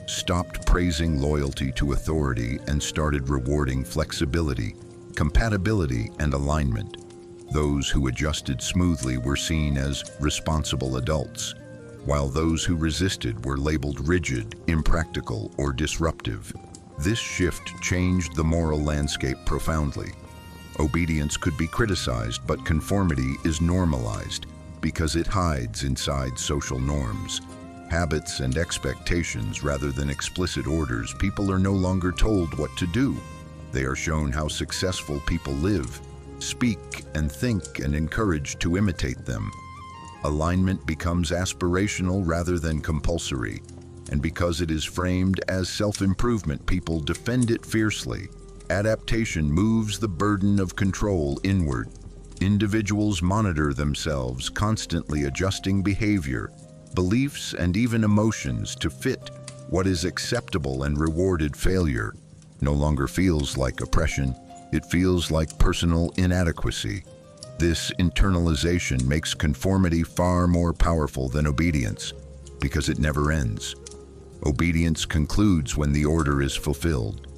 stopped praising loyalty to authority and started rewarding flexibility, compatibility, and alignment. Those who adjusted smoothly were seen as responsible adults, while those who resisted were labeled rigid, impractical, or disruptive. This shift changed the moral landscape profoundly. Obedience could be criticized, but conformity is normalized because it hides inside social norms, habits, and expectations rather than explicit orders. People are no longer told what to do. They are shown how successful people live, speak, and think, and encouraged to imitate them. Alignment becomes aspirational rather than compulsory, and because it is framed as self-improvement, people defend it fiercely. Adaptation moves the burden of control inward. Individuals monitor themselves, constantly adjusting behavior, beliefs, and even emotions to fit what is acceptable, and rewarded. Failure no longer feels like oppression, it feels like personal inadequacy. This internalization makes conformity far more powerful than obedience, because it never ends. Obedience concludes when the order is fulfilled.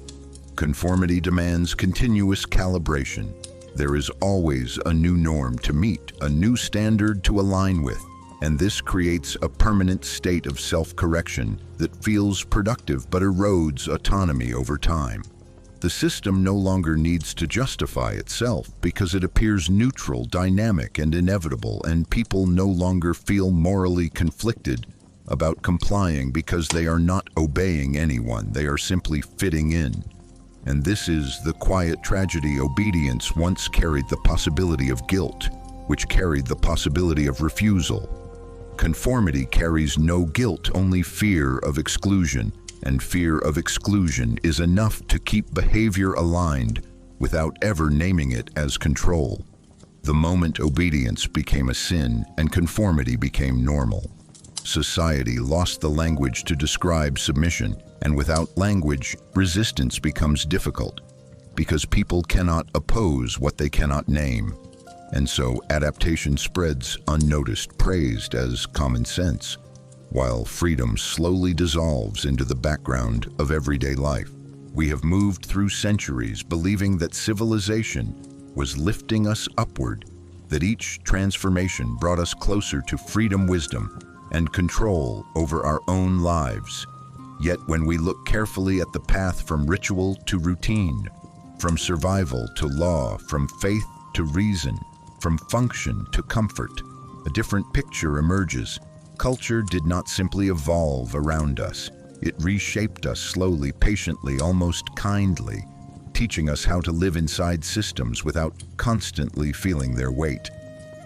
Conformity demands continuous calibration. There is always a new norm to meet, a new standard to align with, and this creates a permanent state of self-correction that feels productive but erodes autonomy over time. The system no longer needs to justify itself because it appears neutral, dynamic, and inevitable, and people no longer feel morally conflicted about complying because they are not obeying anyone, they are simply fitting in. And this is the quiet tragedy. Obedience once carried the possibility of guilt, which carried the possibility of refusal. Conformity carries no guilt, only fear of exclusion, and fear of exclusion is enough to keep behavior aligned without ever naming it as control. The moment obedience became a sin and conformity became normal, society lost the language to describe submission, and without language, resistance becomes difficult, because people cannot oppose what they cannot name. And so adaptation spreads unnoticed, praised as common sense, while freedom slowly dissolves into the background of everyday life. We have moved through centuries believing that civilization was lifting us upward, that each transformation brought us closer to freedom, wisdom, and control over our own lives. Yet when we look carefully at the path from ritual to routine, from survival to law, from faith to reason, from function to comfort, a different picture emerges. Culture did not simply evolve around us. It reshaped us slowly, patiently, almost kindly, teaching us how to live inside systems without constantly feeling their weight.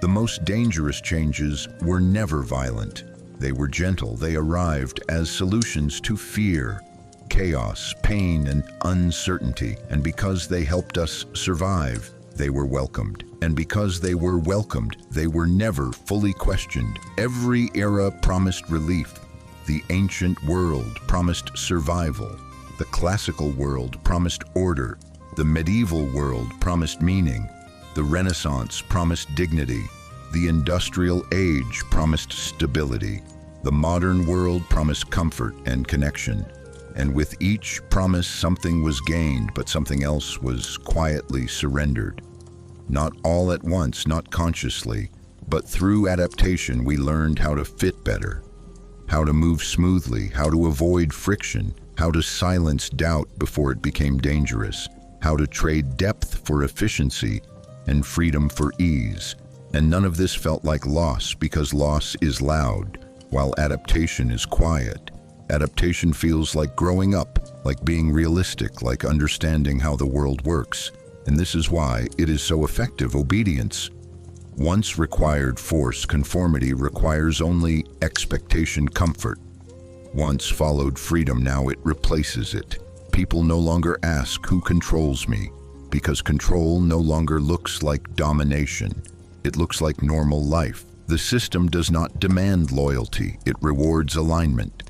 The most dangerous changes were never violent. They were gentle. They arrived as solutions to fear, chaos, pain, and uncertainty. And because they helped us survive, they were welcomed. And because they were welcomed, they were never fully questioned. Every era promised relief. The ancient world promised survival. The classical world promised order. The medieval world promised meaning. The Renaissance promised dignity. The industrial age promised stability. The modern world promised comfort and connection. And with each promise, something was gained, but something else was quietly surrendered. Not all at once, not consciously, but through adaptation we learned how to fit better, how to move smoothly, how to avoid friction, how to silence doubt before it became dangerous, how to trade depth for efficiency and freedom for ease. And none of this felt like loss, because loss is loud, while adaptation is quiet. Adaptation feels like growing up, like being realistic, like understanding how the world works. And this is why it is so effective. Obedience once required force. Conformity requires only expectation. Comfort once followed freedom. Now it replaces it. People no longer ask, who controls me? Because control no longer looks like domination. It looks like normal life. The system does not demand loyalty. It rewards alignment.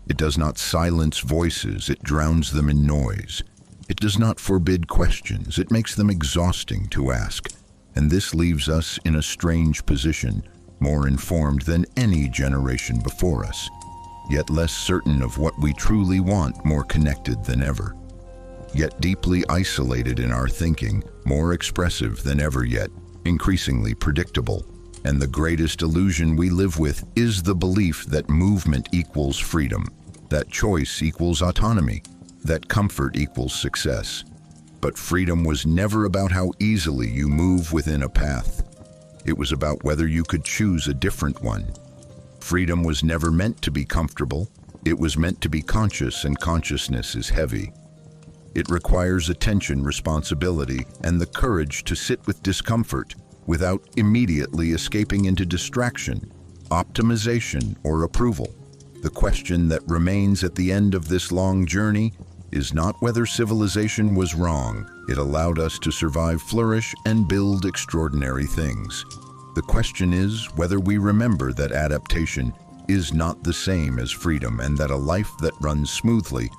It does not silence voices. It drowns them in noise. It does not forbid questions. It makes them exhausting to ask. And this leaves us in a strange position, more informed than any generation before us, yet less certain of what we truly want, more connected than ever, yet deeply isolated in our thinking, more expressive than ever yet, increasingly predictable. And the greatest illusion we live with is the belief that movement equals freedom, that choice equals autonomy, that comfort equals success. But freedom was never about how easily you move within a path. It was about whether you could choose a different one. Freedom was never meant to be comfortable. It was meant to be conscious, and consciousness is heavy. It requires attention, responsibility, and the courage to sit with discomfort without immediately escaping into distraction, optimization, or approval. The question that remains at the end of this long journey is not whether civilization was wrong. It allowed us to survive, flourish, and build extraordinary things. The question is whether we remember that adaptation is not the same as freedom, and that a life that runs smoothly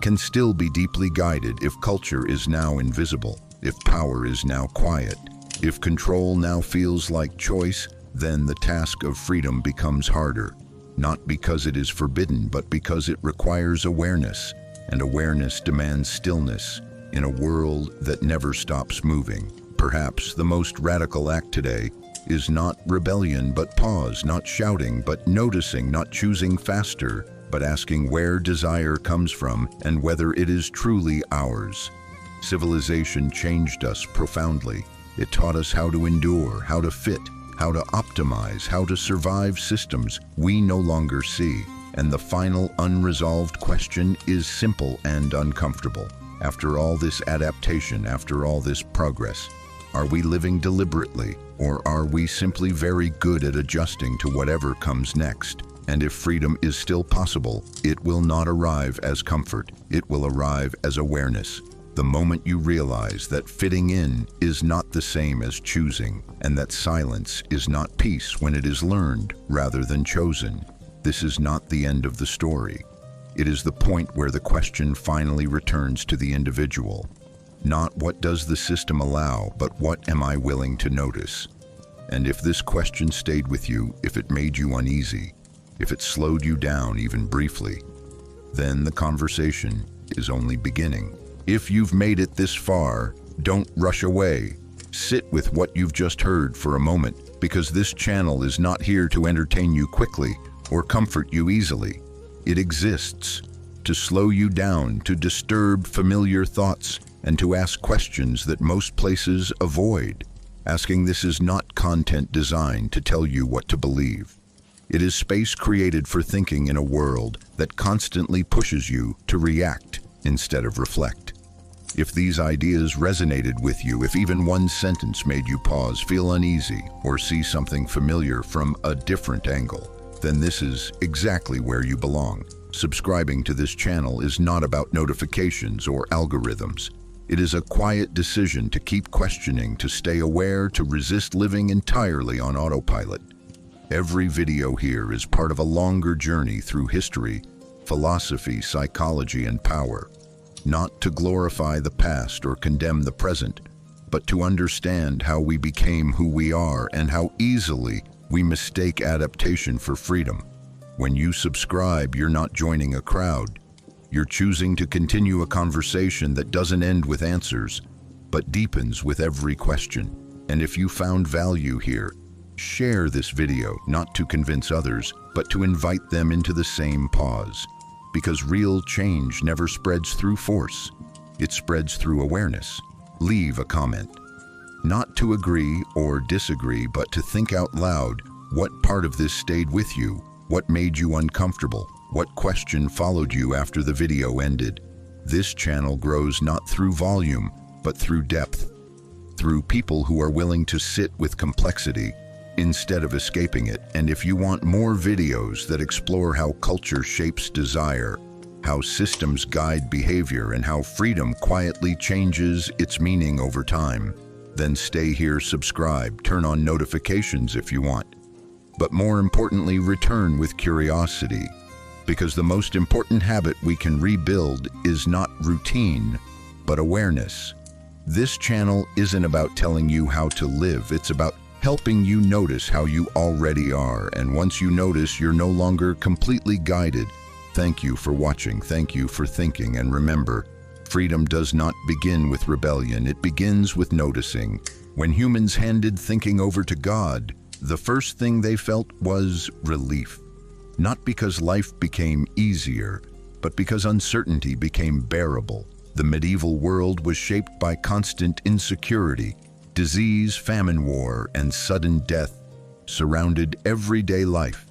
can still be deeply guided if culture is now invisible, if power is now quiet, if control now feels like choice. Then the task of freedom becomes harder, not because it is forbidden, but because it requires awareness. And awareness demands stillness in a world that never stops moving. Perhaps the most radical act today is not rebellion, but pause, not shouting, but noticing, not choosing faster, but asking where desire comes from and whether it is truly ours. Civilization changed us profoundly. It taught us how to endure, how to fit, how to optimize, how to survive systems we no longer see. And the final unresolved question is simple and uncomfortable. After all this adaptation, after all this progress, are we living deliberately, or are we simply very good at adjusting to whatever comes next? And if freedom is still possible, it will not arrive as comfort. It will arrive as awareness. The moment you realize that fitting in is not the same as choosing, and that silence is not peace when it is learned rather than chosen. This is not the end of the story. It is the point where the question finally returns to the individual. Not what does the system allow, but what am I willing to notice? And if this question stayed with you, if it made you uneasy, if it slowed you down even briefly, then the conversation is only beginning. If you've made it this far, don't rush away. Sit with what you've just heard for a moment, because this channel is not here to entertain you quickly, or comfort you easily. It exists to slow you down, to disturb familiar thoughts, and to ask questions that most places avoid. Asking this is not content designed to tell you what to believe. It is space created for thinking in a world that constantly pushes you to react instead of reflect. If these ideas resonated with you, if even one sentence made you pause, feel uneasy, or see something familiar from a different angle, then this is exactly where you belong. Subscribing to this channel is not about notifications or algorithms. It is a quiet decision to keep questioning, to stay aware, to resist living entirely on autopilot. Every video here is part of a longer journey through history, philosophy, psychology, and power. Not to glorify the past or condemn the present, but to understand how we became who we are and how easily we mistake adaptation for freedom. When you subscribe, you're not joining a crowd. You're choosing to continue a conversation that doesn't end with answers, but deepens with every question. And if you found value here, share this video, not to convince others, but to invite them into the same pause. Because real change never spreads through force. It spreads through awareness. Leave a comment. Not to agree or disagree, but to think out loud what part of this stayed with you. What made you uncomfortable? What question followed you after the video ended? This channel grows not through volume, but through depth. Through people who are willing to sit with complexity instead of escaping it. And if you want more videos that explore how culture shapes desire, how systems guide behavior, and how freedom quietly changes its meaning over time, then stay here, subscribe, turn on notifications if you want. But more importantly, return with curiosity, because the most important habit we can rebuild is not routine, but awareness. This channel isn't about telling you how to live, it's about helping you notice how you already are, and once you notice, you're no longer completely guided. Thank you for watching, thank you for thinking, and remember, freedom does not begin with rebellion, it begins with noticing. When humans handed thinking over to God, the first thing they felt was relief. Not because life became easier, but because uncertainty became bearable. The medieval world was shaped by constant insecurity. Disease, famine, war, and sudden death surrounded everyday life,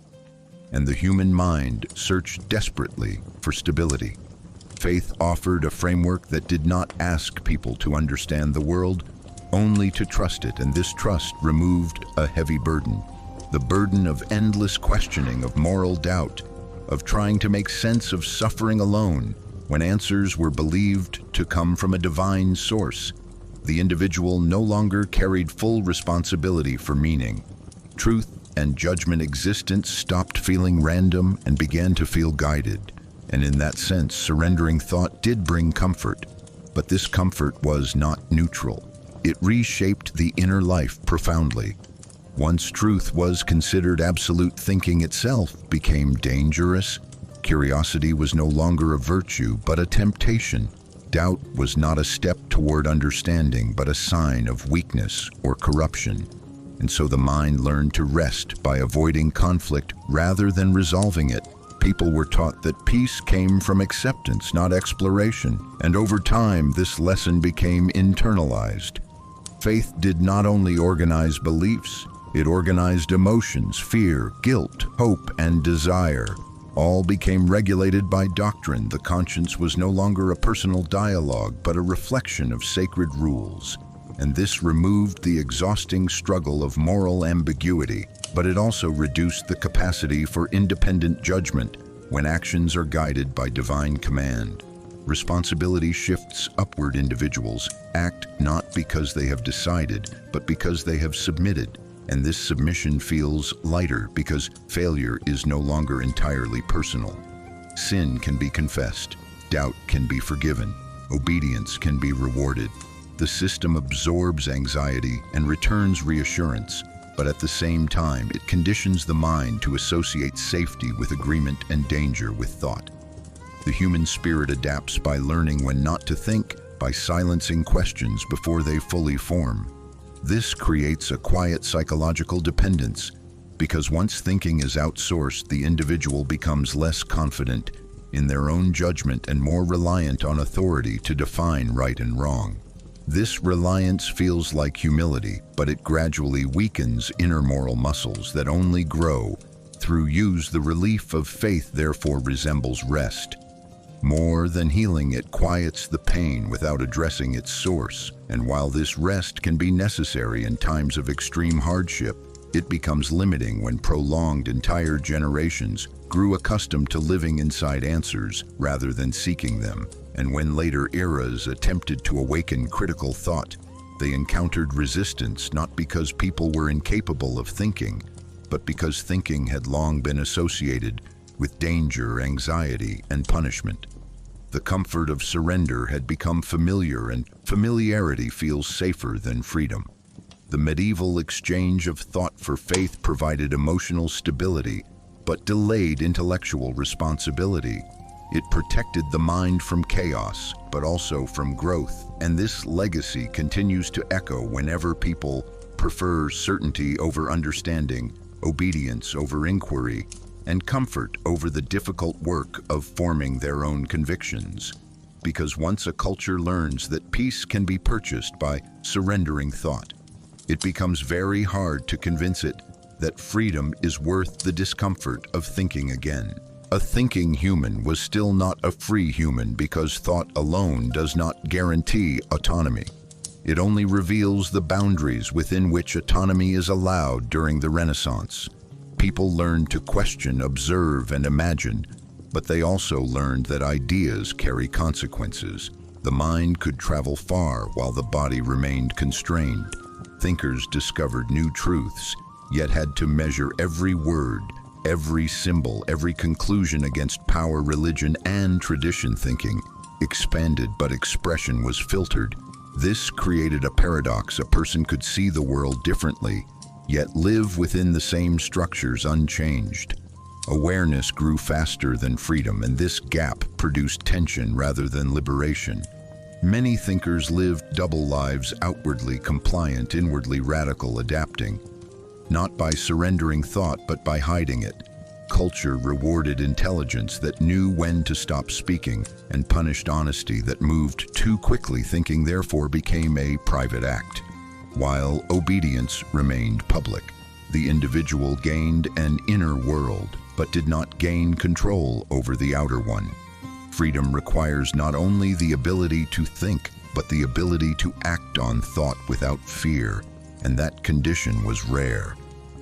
and the human mind searched desperately for stability. Faith offered a framework that did not ask people to understand the world, only to trust it, and this trust removed a heavy burden. The burden of endless questioning, of moral doubt, of trying to make sense of suffering alone, when answers were believed to come from a divine source. The individual no longer carried full responsibility for meaning. Truth and judgment existence stopped feeling random and began to feel guided. And in that sense, surrendering thought did bring comfort. But this comfort was not neutral. It reshaped the inner life profoundly. Once truth was considered absolute, thinking itself became dangerous. Curiosity was no longer a virtue, but a temptation. Doubt was not a step toward understanding, but a sign of weakness or corruption. And so the mind learned to rest by avoiding conflict rather than resolving it. People were taught that peace came from acceptance, not exploration. And over time, this lesson became internalized. Faith did not only organize beliefs, it organized emotions, fear, guilt, hope, and desire. All became regulated by doctrine. The conscience was no longer a personal dialogue, but a reflection of sacred rules. And this removed the exhausting struggle of moral ambiguity, but it also reduced the capacity for independent judgment when actions are guided by divine command. Responsibility shifts upward. Individuals act not because they have decided, but because they have submitted. And this submission feels lighter because failure is no longer entirely personal. Sin can be confessed, doubt can be forgiven, obedience can be rewarded. The system absorbs anxiety and returns reassurance, but at the same time, it conditions the mind to associate safety with agreement and danger with thought. The human spirit adapts by learning when not to think, by silencing questions before they fully form. This creates a quiet psychological dependence. Because once thinking is outsourced, the individual becomes less confident in their own judgment and more reliant on authority to define right and wrong. This reliance feels like humility, but it gradually weakens inner moral muscles that only grow through use. The relief of faith therefore resembles rest. More than healing, it quiets the pain without addressing its source. And while this rest can be necessary in times of extreme hardship, it becomes limiting when prolonged. Entire generations grew accustomed to living inside answers rather than seeking them. And when later eras attempted to awaken critical thought, they encountered resistance, not because people were incapable of thinking, but because thinking had long been associated with danger, anxiety, and punishment. The comfort of surrender had become familiar, and familiarity feels safer than freedom. The medieval exchange of thought for faith provided emotional stability, but delayed intellectual responsibility. It protected the mind from chaos, but also from growth. And this legacy continues to echo whenever people prefer certainty over understanding, obedience over inquiry, and comfort over the difficult work of forming their own convictions. Because once a culture learns that peace can be purchased by surrendering thought, it becomes very hard to convince it that freedom is worth the discomfort of thinking again. A thinking human was still not a free human, because thought alone does not guarantee autonomy. It only reveals the boundaries within which autonomy is allowed. During the Renaissance, people learned to question, observe, and imagine, but they also learned that ideas carry consequences. The mind could travel far while the body remained constrained. Thinkers discovered new truths, yet had to measure every word, every symbol, every conclusion against power, religion, and tradition. Thinking expanded, but expression was filtered. This created a paradox. A person could see the world differently, yet live within the same structures unchanged. Awareness grew faster than freedom, and this gap produced tension rather than liberation. Many thinkers lived double lives: outwardly compliant, inwardly radical, adapting, not by surrendering thought, but by hiding it. Culture rewarded intelligence that knew when to stop speaking, and punished honesty that moved too quickly. Thinking therefore became a private act, while obedience remained public. The individual gained an inner world, but did not gain control over the outer one. Freedom requires not only the ability to think, but the ability to act on thought without fear, and that condition was rare.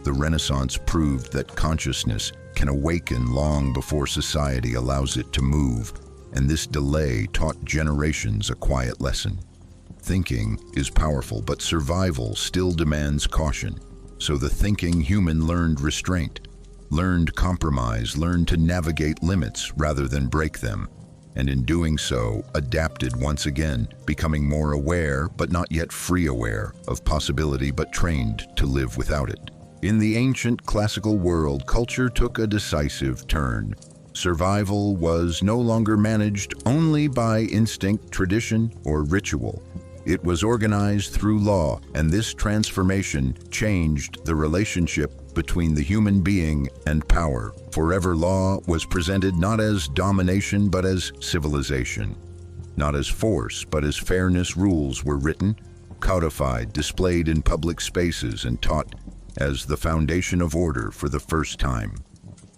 The Renaissance proved that consciousness can awaken long before society allows it to move, and this delay taught generations a quiet lesson. Thinking is powerful, but survival still demands caution. So the thinking human learned restraint, learned compromise, learned to navigate limits rather than break them, and in doing so, adapted once again, becoming more aware, but not yet free, aware of possibility, but trained to live without it. In the ancient classical world, culture took a decisive turn. Survival was no longer managed only by instinct, tradition, or ritual. It was organized through law, and this transformation changed the relationship between the human being and power. Forever, law was presented not as domination, but as civilization. Not as force, but as fairness. Rules were written, codified, displayed in public spaces, and taught as the foundation of order for the first time.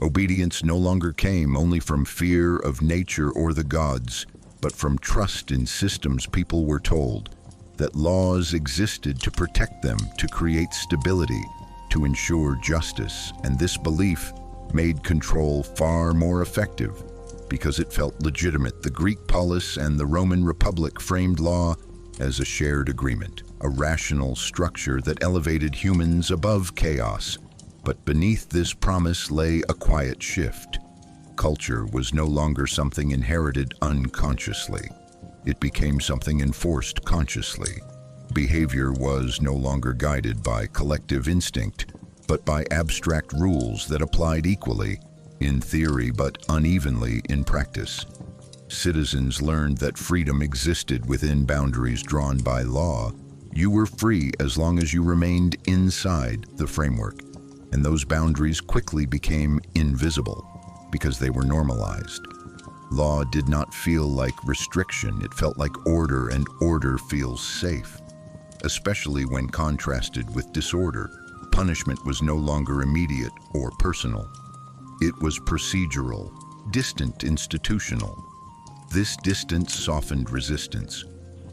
Obedience no longer came only from fear of nature or the gods, but from trust in systems. People were told that laws existed to protect them, to create stability, to ensure justice, and this belief made control far more effective because it felt legitimate. The Greek polis and the Roman Republic framed law as a shared agreement, a rational structure that elevated humans above chaos. But beneath this promise lay a quiet shift. Culture was no longer something inherited unconsciously. It became something enforced consciously. Behavior was no longer guided by collective instinct, but by abstract rules that applied equally in theory but unevenly in practice. Citizens learned that freedom existed within boundaries drawn by law. You were free as long as you remained inside the framework. and those boundaries quickly became invisible because they were normalized. Law did not feel like restriction, it felt like order, and order feels safe. Especially when contrasted with disorder, punishment was no longer immediate or personal. It was procedural, distant, institutional. This distance softened resistance.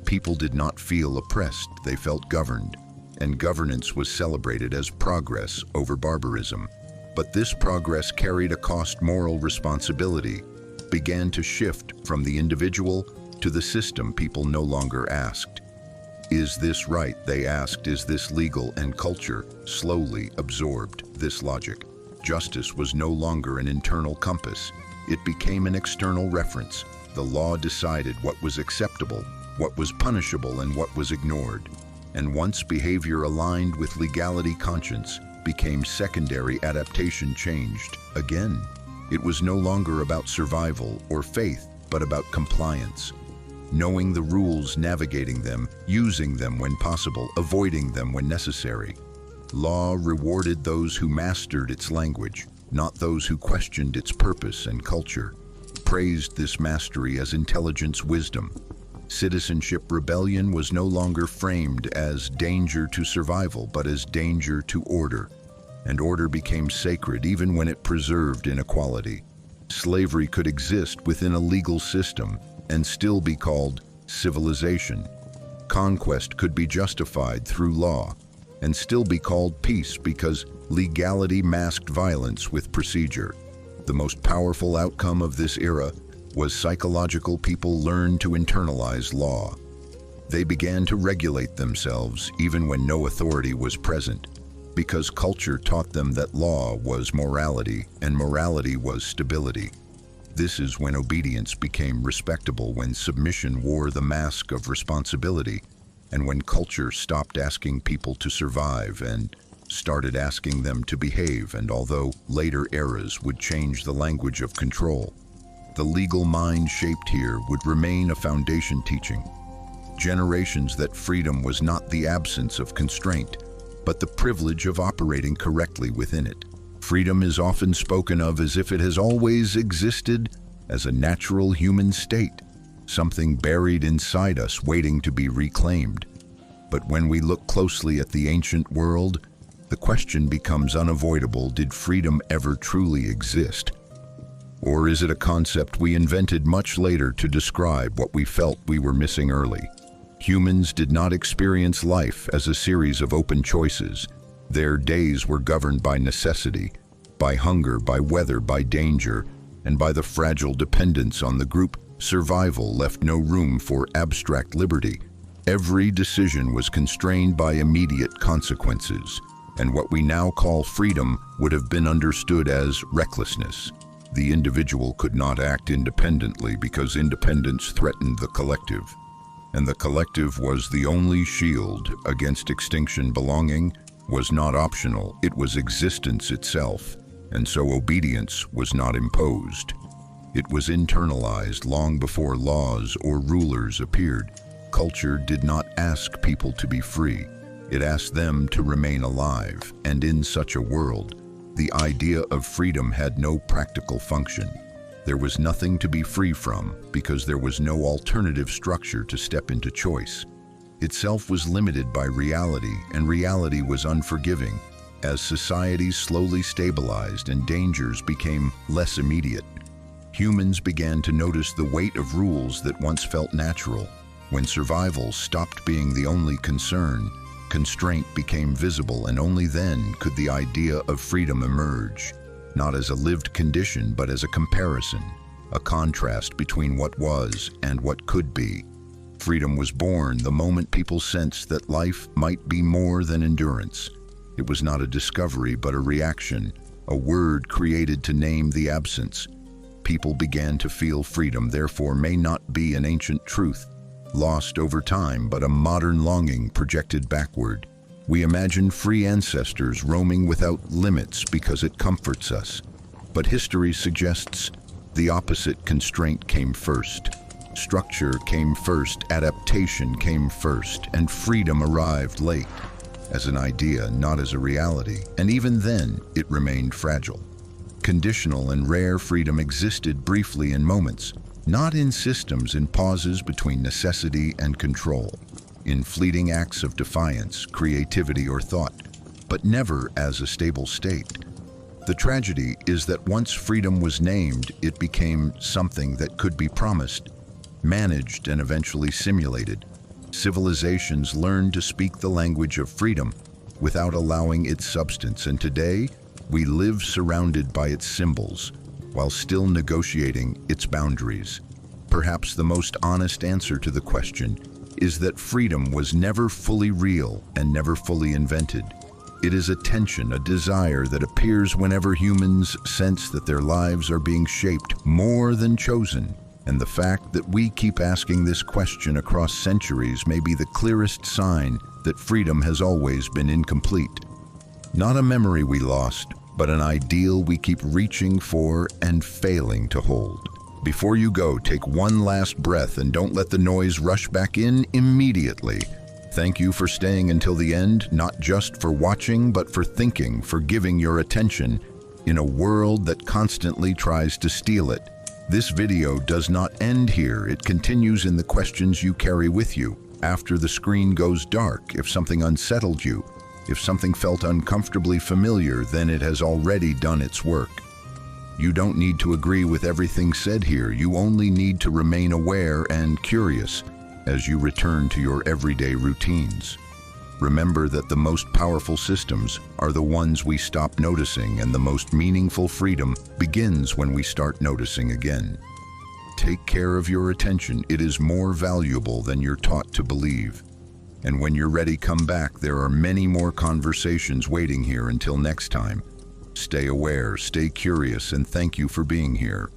People did not feel oppressed, they felt governed, and governance was celebrated as progress over barbarism. But this progress carried a cost. Moral responsibility began to shift from the individual to the system. People no longer asked, "Is this right?" They asked, "Is this legal?" And culture slowly absorbed this logic. Justice was no longer an internal compass. It became an external reference. The law decided what was acceptable, what was punishable, and what was ignored. And once behavior aligned with legality, conscience became secondary. Adaptation changed again. It was no longer about survival or faith, but about compliance. Knowing the rules, navigating them, using them when possible, avoiding them when necessary. Law rewarded those who mastered its language, not those who questioned its purpose, and culture praised this mastery as intelligence, wisdom. Citizenship rebellion was no longer framed as danger to survival, but as danger to order. And order became sacred even when it preserved inequality. Slavery could exist within a legal system and still be called civilization. Conquest could be justified through law and still be called peace because legality masked violence with procedure. The most powerful outcome of this era was psychological. People learned to internalize law. They began to regulate themselves even when no authority was present, because culture taught them that law was morality and morality was stability. This is when obedience became respectable, when submission wore the mask of responsibility, and when culture stopped asking people to survive and started asking them to behave. And although later eras would change the language of control, the legal mind shaped here would remain a foundation, teaching generations that freedom was not the absence of constraint, but the privilege of operating correctly within it. Freedom is often spoken of as if it has always existed as a natural human state, something buried inside us waiting to be reclaimed. But when we look closely at the ancient world, the question becomes unavoidable: did freedom ever truly exist? Or is it a concept we invented much later to describe what we felt we were missing early? Humans did not experience life as a series of open choices. Their days were governed by necessity, by hunger, by weather, by danger, and by the fragile dependence on the group. Survival left no room for abstract liberty. Every decision was constrained by immediate consequences, and what we now call freedom would have been understood as recklessness. The individual could not act independently because independence threatened the collective, and the collective was the only shield against extinction. Belonging was not optional, it was existence itself, and so obedience was not imposed. It was internalized long before laws or rulers appeared. Culture did not ask people to be free, it asked them to remain alive, and in such a world, the idea of freedom had no practical function. There was nothing to be free from because there was no alternative structure to step into. Choice itself was limited by reality, and reality was unforgiving. As societies slowly stabilized and dangers became less immediate, humans began to notice the weight of rules that once felt natural. When survival stopped being the only concern, constraint became visible, and only then could the idea of freedom emerge, not as a lived condition, but as a comparison, a contrast between what was and what could be. Freedom was born the moment people sensed that life might be more than endurance. It was not a discovery, but a reaction, a word created to name the absence. People began to feel freedom, therefore, may not be an ancient truth, lost over time, but a modern longing projected backward. We imagine free ancestors roaming without limits because it comforts us. But history suggests the opposite. Constraint came first. Structure came first, adaptation came first, and freedom arrived late. as an idea, not as a reality, and even then, it remained fragile. Conditional and rare freedom existed briefly in moments, not in systems, in pauses between necessity and control, in fleeting acts of defiance, creativity, or thought, but never as a stable state. The tragedy is that once freedom was named, it became something that could be promised, managed, and eventually simulated. Civilizations learned to speak the language of freedom without allowing its substance, and today we live surrounded by its symbols while still negotiating its boundaries. Perhaps the most honest answer to the question is that freedom was never fully real and never fully invented. It is a tension, a desire that appears whenever humans sense that their lives are being shaped more than chosen. And the fact that we keep asking this question across centuries may be the clearest sign that freedom has always been incomplete. Not a memory we lost, but an ideal we keep reaching for and failing to hold. Before you go, take one last breath and don't let the noise rush back in immediately. Thank you for staying until the end, not just for watching, but for thinking, for giving your attention in a world that constantly tries to steal it. This video does not end here. It continues in the questions you carry with you. After the screen goes dark, if something unsettled you, if something felt uncomfortably familiar, then it has already done its work. You don't need to agree with everything said here. You only need to remain aware and curious as you return to your everyday routines. Remember that the most powerful systems are the ones we stop noticing, and the most meaningful freedom begins when we start noticing again. Take care of your attention. It is more valuable than you're taught to believe. And when you're ready, come back. There are many more conversations waiting here. Until next time, stay aware, stay curious, and thank you for being here.